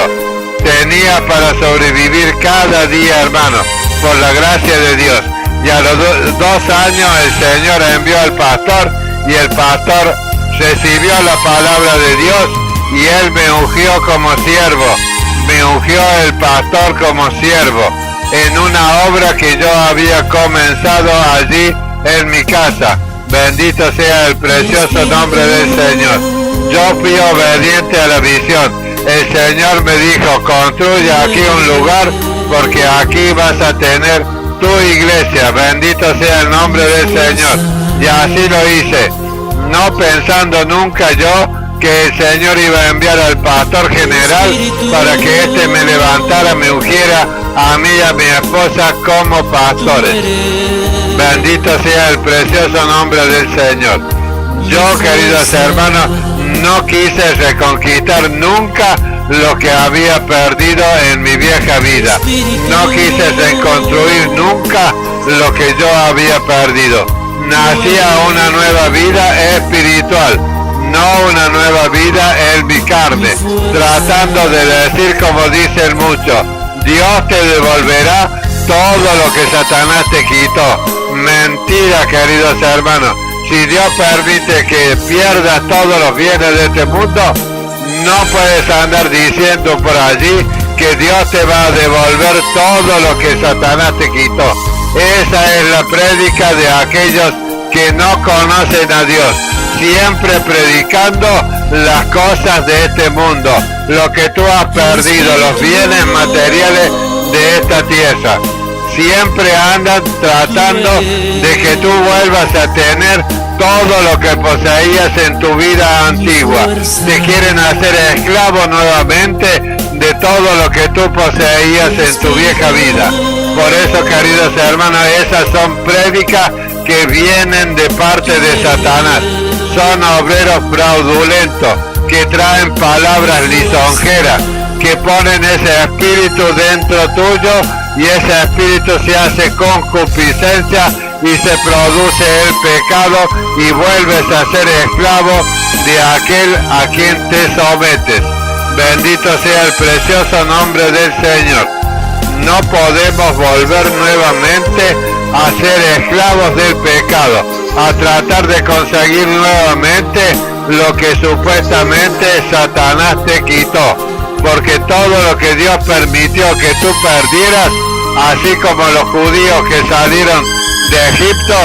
Tenía para sobrevivir cada día, hermano, por la gracia de Dios. Y a los 2 años el Señor envió al pastor, y el pastor recibió la palabra de Dios, y Él me ungió como siervo. Me ungió el pastor como siervo en una obra que yo había comenzado allí en mi casa. Bendito sea el precioso nombre del Señor. Yo fui obediente a la visión. El Señor me dijo, construye aquí un lugar, porque aquí vas a tener tu iglesia. Bendito sea el nombre del Señor. Y así lo hice, no pensando nunca yo que el Señor iba a enviar al pastor general para que éste me levantara, me ungiera a mí y a mi esposa como pastores. Bendito sea el precioso nombre del Señor. Yo, queridos hermanos, no quise reconquistar nunca lo que había perdido en mi vieja vida. No quise reconstruir nunca lo que yo había perdido. Nací a una nueva vida espiritual, no una nueva vida en mi carne, tratando de decir como dicen muchos, Dios te devolverá todo lo que Satanás te quitó. Mentira, queridos hermanos. Si Dios permite que pierdas todos los bienes de este mundo, no puedes andar diciendo por allí que Dios te va a devolver todo lo que Satanás te quitó. Esa es la prédica de aquellos que no conocen a Dios, siempre predicando las cosas de este mundo, lo que tú has perdido, los bienes materiales de esta tierra. Siempre andan tratando de que tú vuelvas a tener todo lo que poseías en tu vida antigua. Te quieren hacer esclavo nuevamente de todo lo que tú poseías en tu vieja vida. Por eso, queridos hermanos, esas son prédicas que vienen de parte de Satanás. Son obreros fraudulentos que traen palabras lisonjeras, que ponen ese espíritu dentro tuyo, y ese espíritu se hace concupiscencia y se produce el pecado y vuelves a ser esclavo de aquel a quien te sometes. Bendito sea el precioso nombre del Señor. No podemos volver nuevamente a ser esclavos del pecado, a tratar de conseguir nuevamente lo que supuestamente Satanás te quitó. Porque todo lo que Dios permitió que tú perdieras, así como los judíos que salieron de Egipto,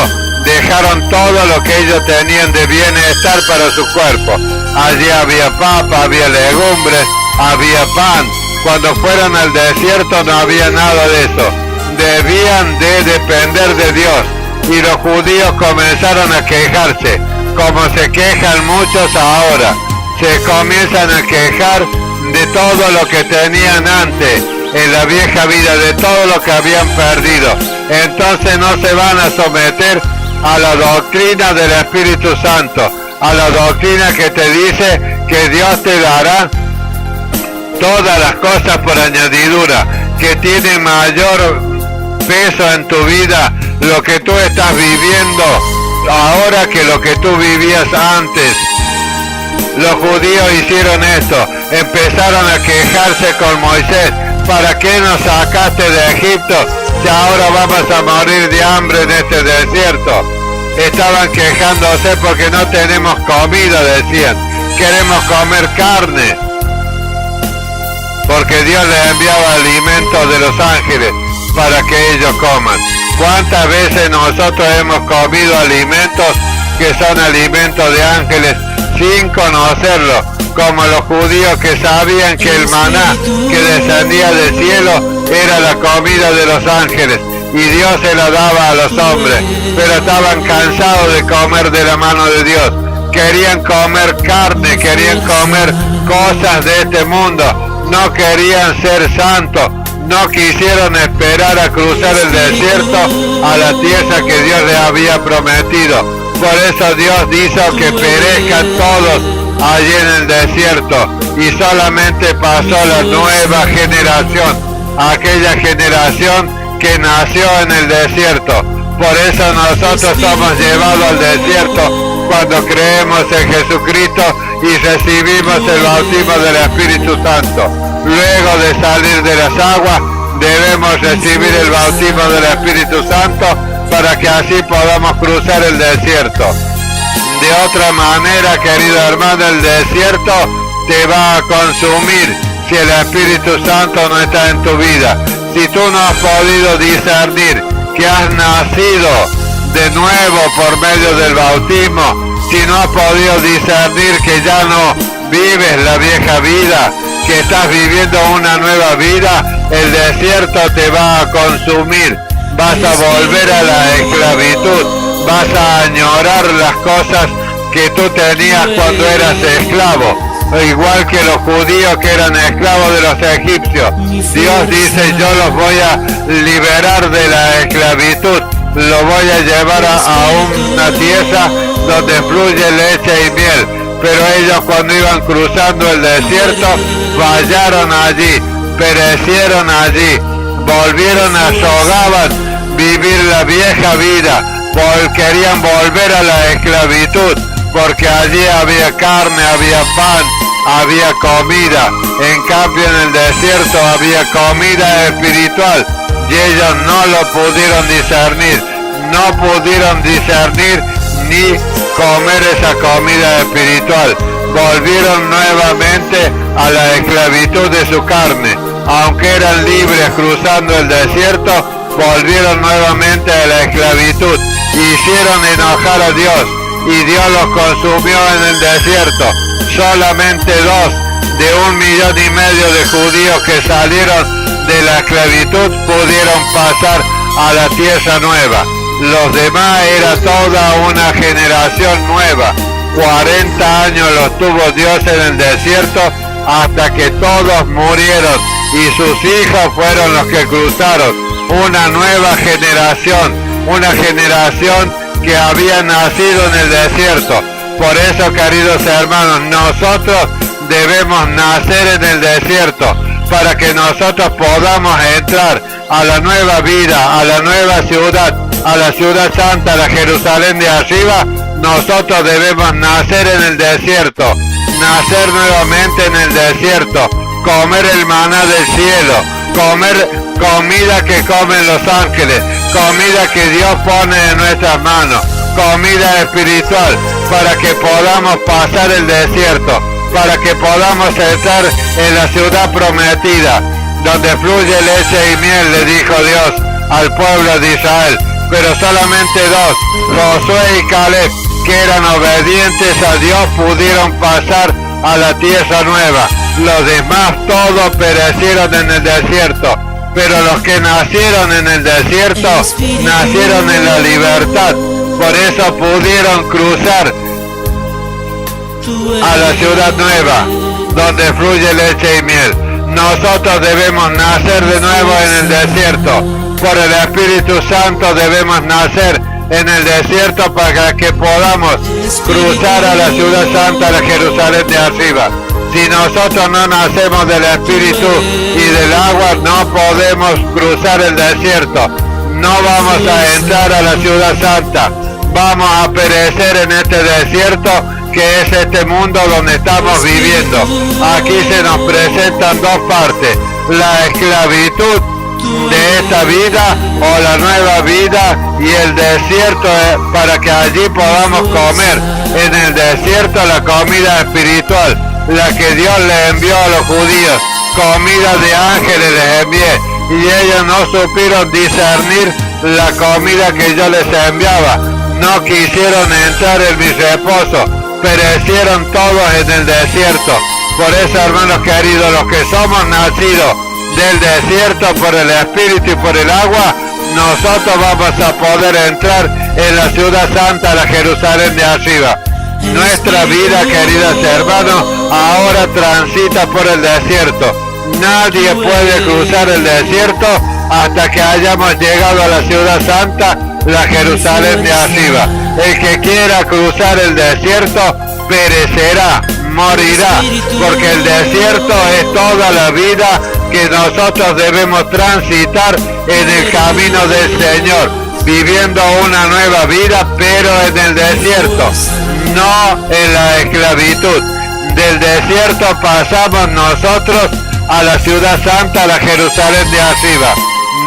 dejaron todo lo que ellos tenían de bienestar para su cuerpo. Allí había papa, había legumbres, había pan. Cuando fueron al desierto no había nada de eso. Debían de depender de Dios. Y los judíos comenzaron a quejarse, como se quejan muchos ahora. Se comienzan a quejar de todo lo que tenían antes, en la vieja vida de todo lo que habían perdido. Entonces no se van a someter a la doctrina del Espíritu Santo, a la doctrina que te dice que Dios te dará todas las cosas por añadidura, que tiene mayor peso en tu vida lo que tú estás viviendo ahora que lo que tú vivías antes. Los judíos hicieron esto, empezaron a quejarse con Moisés: ¿para qué nos sacaste de Egipto si ahora vamos a morir de hambre en este desierto? Estaban quejándose porque no tenemos comida, decían, queremos comer carne, porque Dios les enviaba alimentos de los ángeles para que ellos coman. ¿Cuántas veces nosotros hemos comido alimentos que son alimentos de ángeles sin conocerlo? Como los judíos que sabían que el maná que descendía del cielo era la comida de los ángeles y Dios se la daba a los hombres, pero estaban cansados de comer de la mano de Dios. Querían comer carne, querían comer cosas de este mundo, no querían ser santos, no quisieron esperar a cruzar el desierto a la tierra que Dios les había prometido. Por eso Dios hizo que perezcan todos allí en el desierto y solamente pasó la nueva generación, aquella generación que nació en el desierto. Por eso nosotros somos llevados al desierto cuando creemos en Jesucristo y recibimos el bautismo del Espíritu Santo. Luego de salir de las aguas debemos recibir el bautismo del Espíritu Santo para que así podamos cruzar el desierto. De otra manera, querido hermano, el desierto te va a consumir si el Espíritu Santo no está en tu vida. Si tú no has podido discernir que has nacido de nuevo por medio del bautismo, si no has podido discernir que ya no vives la vieja vida, que estás viviendo una nueva vida, el desierto te va a consumir. Vas a volver a la esclavitud, vas a añorar las cosas que tú tenías cuando eras esclavo, igual que los judíos que eran esclavos de los egipcios. Dios dice: yo los voy a liberar de la esclavitud, los voy a llevar a una tierra donde fluye leche y miel. Pero ellos, cuando iban cruzando el desierto, fallaron allí, perecieron allí, volvieron a vivir la vieja vida, querían volver a la esclavitud, porque allí había carne, había pan, había comida. En cambio en el desierto había comida espiritual y ellos no lo pudieron discernir, ni comer esa comida espiritual. Volvieron nuevamente a la esclavitud de su carne. Aunque eran libres cruzando el desierto, volvieron nuevamente a la esclavitud. Hicieron enojar a Dios y Dios los consumió en el desierto. Solamente 2 de 1,5 millones de judíos que salieron de la esclavitud pudieron pasar a la tierra nueva. Los demás era toda una generación nueva. 40 años los tuvo Dios en el desierto hasta que todos murieron y sus hijos fueron los que cruzaron. Una nueva generación, una generación que había nacido en el desierto. Por eso, queridos hermanos, nosotros debemos nacer en el desierto para que nosotros podamos entrar a la nueva vida, a la nueva ciudad, a la ciudad santa, a la Jerusalén de arriba. Nosotros debemos nacer en el desierto, nacer nuevamente en el desierto, comer el maná del cielo, comer comida que comen los ángeles, comida que Dios pone en nuestras manos, comida espiritual, para que podamos pasar el desierto, para que podamos entrar en la ciudad prometida, donde fluye leche y miel, le dijo Dios al pueblo de Israel. Pero solamente 2, Josué y Caleb, que eran obedientes a Dios, pudieron pasar a la tierra nueva. Los demás todos perecieron en el desierto. Pero los que nacieron en el desierto, nacieron en la libertad. Por eso pudieron cruzar a la ciudad nueva, donde fluye leche y miel. nosotros debemos nacer de nuevo en el desierto. Por el Espíritu Santo debemos nacer en el desierto para que podamos cruzar a la ciudad santa, la Jerusalén de arriba. Si nosotros no nacemos del Espíritu y del agua, no podemos cruzar el desierto. No vamos a entrar a la ciudad santa. Vamos a perecer en este desierto que es este mundo donde estamos viviendo. Aquí se nos presentan dos partes: la esclavitud de esta vida o la nueva vida, y el desierto para que allí podamos comer en el desierto la comida espiritual, la que Dios le envió a los judíos. Comida de ángeles les envié, y ellos no supieron discernir la comida que yo les enviaba. No quisieron entrar en mi reposo, perecieron todos en el desierto. Por eso, hermanos queridos, los que somos nacidos del desierto por el Espíritu y por el agua, nosotros vamos a poder entrar en la ciudad santa, la Jerusalén de arriba. Nuestra vida, queridos hermanos, ahora transita por el desierto. Nadie puede cruzar el desierto hasta que hayamos llegado a la ciudad santa, la Jerusalén de arriba. El que quiera cruzar el desierto perecerá, morirá, porque el desierto es toda la vida que nosotros debemos transitar en el camino del Señor, viviendo una nueva vida, pero en el desierto, no en la esclavitud. Del desierto pasamos nosotros a la ciudad santa, la Jerusalén de arriba.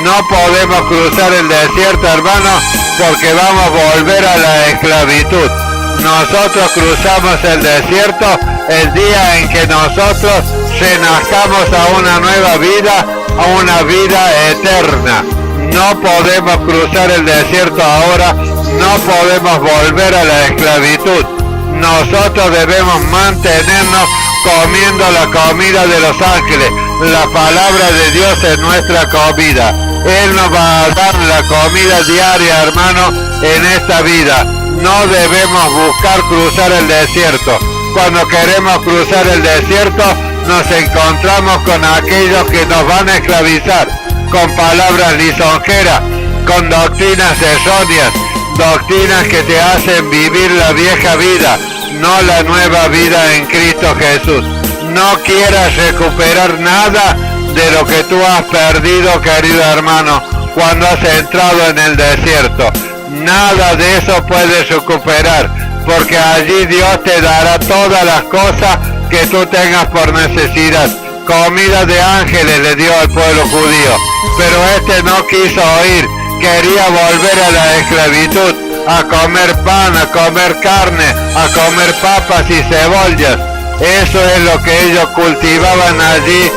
No podemos cruzar el desierto, hermanos, porque vamos a volver a la esclavitud. Nosotros cruzamos el desierto el día en que nosotros renazcamos a una nueva vida, a una vida eterna. No podemos cruzar el desierto ahora, no podemos volver a la esclavitud. Nosotros debemos mantenernos comiendo la comida de los ángeles. La palabra de Dios es nuestra comida. Él nos va a dar la comida diaria, hermano, en esta vida. No debemos buscar cruzar el desierto. Cuando queremos cruzar el desierto, nos encontramos con aquellos que nos van a esclavizar, con palabras lisonjeras, con doctrinas erróneas, doctrinas que te hacen vivir la vieja vida, no la nueva vida en Cristo Jesús. No quieras recuperar nada de lo que tú has perdido, querido hermano, cuando has entrado en el desierto. Nada de eso puedes recuperar, porque allí Dios te dará todas las cosas que tú tengas por necesidad. Comida de ángeles le dio al pueblo judío, pero este no quiso oír, quería volver a la esclavitud, a comer pan, a comer carne, a comer papas y cebollas. Eso es lo que ellos cultivaban allí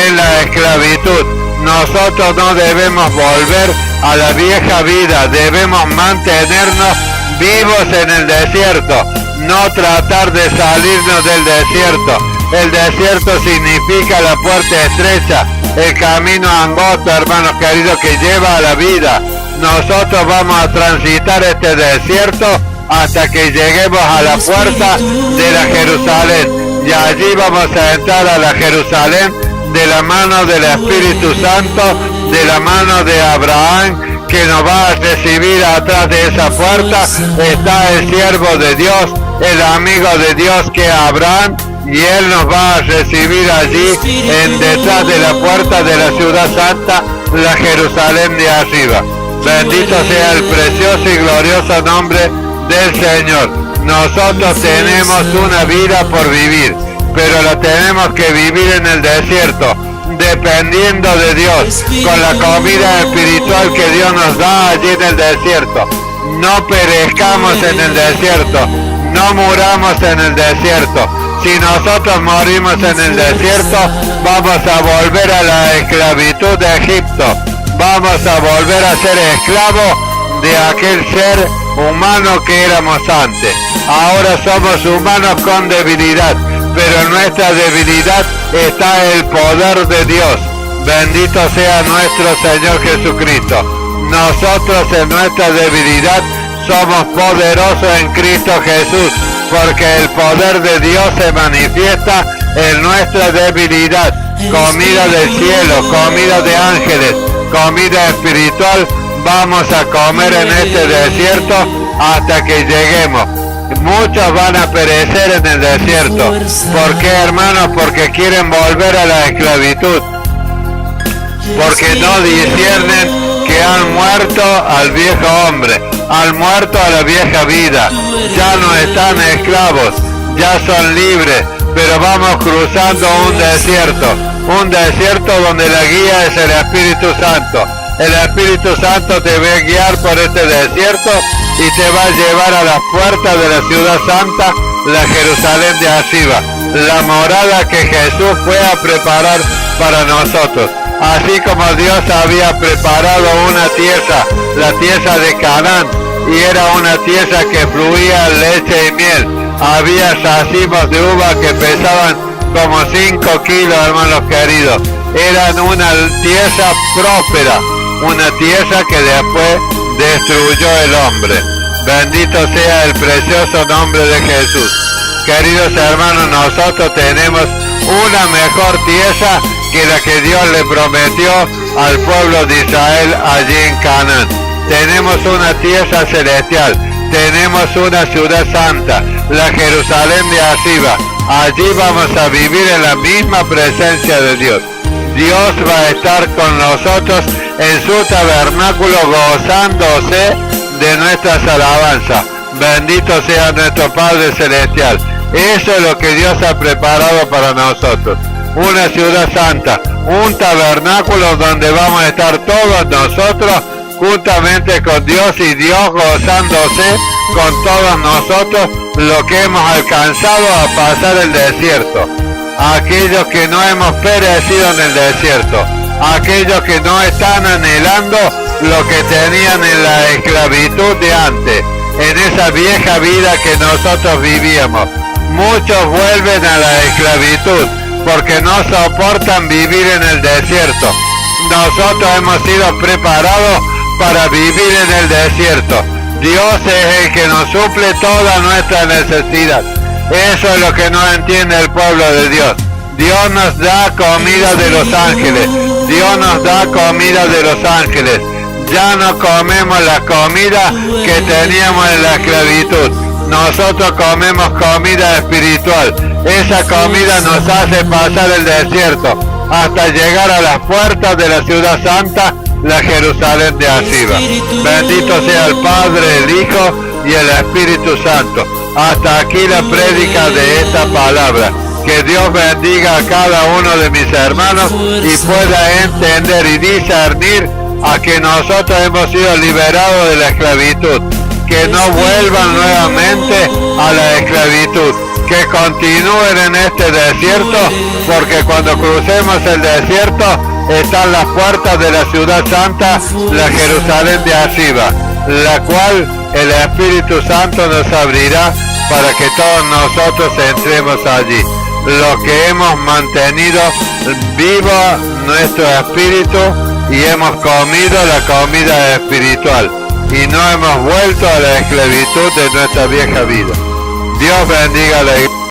en la esclavitud. Nosotros no debemos volver a la vieja vida, debemos mantenernos vivos en el desierto, no tratar de salirnos del desierto. El desierto significa la puerta estrecha, el camino angosto, hermanos queridos, que lleva a la vida. Nosotros vamos a transitar este desierto hasta que lleguemos a la puerta de la Jerusalén, y allí vamos a entrar a la Jerusalén de la mano del Espíritu Santo, de la mano de Abraham, que nos va a recibir. Atrás de esa puerta está el siervo de Dios, el amigo de Dios, que es Abraham, y él nos va a recibir allí detrás de la puerta de la ciudad santa, la Jerusalén de arriba. Bendito sea el precioso y glorioso nombre del Señor. Nosotros tenemos una vida por vivir, pero la tenemos que vivir en el desierto, dependiendo de Dios, con la comida espiritual que Dios nos da allí en el desierto. No perezcamos en el desierto, no muramos en el desierto. Si nosotros morimos en el desierto, vamos a volver a la esclavitud de Egipto. Vamos a volver a ser esclavos de aquel ser humano que éramos antes. Ahora somos humanos con debilidad, pero en nuestra debilidad está el poder de Dios. Bendito sea nuestro Señor Jesucristo. Nosotros en nuestra debilidad somos poderosos en Cristo Jesús, porque el poder de Dios se manifiesta en nuestra debilidad. comida del cielo, comida de ángeles, comida espiritual, vamos a comer en este desierto hasta que lleguemos. Muchos van a perecer en el desierto. ¿Por qué, hermanos? Porque quieren volver a la esclavitud. Porque no disciernen que han muerto al viejo hombre, han muerto a la vieja vida. Ya no están esclavos, ya son libres, pero vamos cruzando un desierto donde la guía es el Espíritu Santo. El Espíritu Santo te va a guiar por este desierto y te va a llevar a las puertas de la ciudad santa, la Jerusalén de arriba, la morada que Jesús fue a preparar para nosotros. Así como Dios había preparado una tierra, la tierra de Canaán, y era una tierra que fluía leche y miel. Había racimos de uva que pesaban como 5 kilos, hermanos queridos. Eran una tierra próspera, una tierra que después destruyó el hombre. Bendito sea el precioso nombre de Jesús. Queridos hermanos, nosotros tenemos una mejor tierra que la que Dios le prometió al pueblo de Israel allí en Canaán. Tenemos una tierra celestial, tenemos una ciudad santa, la Jerusalén de arriba. Allí vamos a vivir en la misma presencia de Dios. Dios va a estar con nosotros en su tabernáculo gozándose de nuestras alabanzas. Bendito sea nuestro Padre Celestial. Eso es lo que Dios ha preparado para nosotros. Una ciudad santa, un tabernáculo donde vamos a estar todos nosotros juntamente con Dios y Dios gozándose con todos nosotros lo que hemos alcanzado a pasar el desierto. Aquellos que no hemos perecido en el desierto, aquellos que no están anhelando lo que tenían en la esclavitud de antes, en esa vieja vida que nosotros vivíamos. Muchos vuelven a la esclavitud porque no soportan vivir en el desierto. Nosotros hemos sido preparados para vivir en el desierto. Dios es el que nos suple toda nuestra necesidad. Eso es lo que no entiende el pueblo de Dios. Dios nos da comida de los ángeles. Dios nos da comida de los ángeles. Ya no comemos la comida que teníamos en la esclavitud. Nosotros comemos comida espiritual. Esa comida nos hace pasar el desierto hasta llegar a las puertas de la ciudad santa, la Jerusalén de arriba. Bendito sea el Padre, el Hijo y el Espíritu Santo. Hasta aquí la prédica de esta palabra. Que Dios bendiga a cada uno de mis hermanos y pueda entender y discernir a que nosotros hemos sido liberados de la esclavitud. Que no vuelvan nuevamente a la esclavitud. Que continúen en este desierto, porque cuando crucemos el desierto están las puertas de la ciudad santa, la Jerusalén de arriba, la cual el Espíritu Santo nos abrirá para que todos nosotros entremos allí. Lo que hemos mantenido vivo nuestro espíritu y hemos comido la comida espiritual y no hemos vuelto a la esclavitud de nuestra vieja vida. Dios bendiga a la iglesia.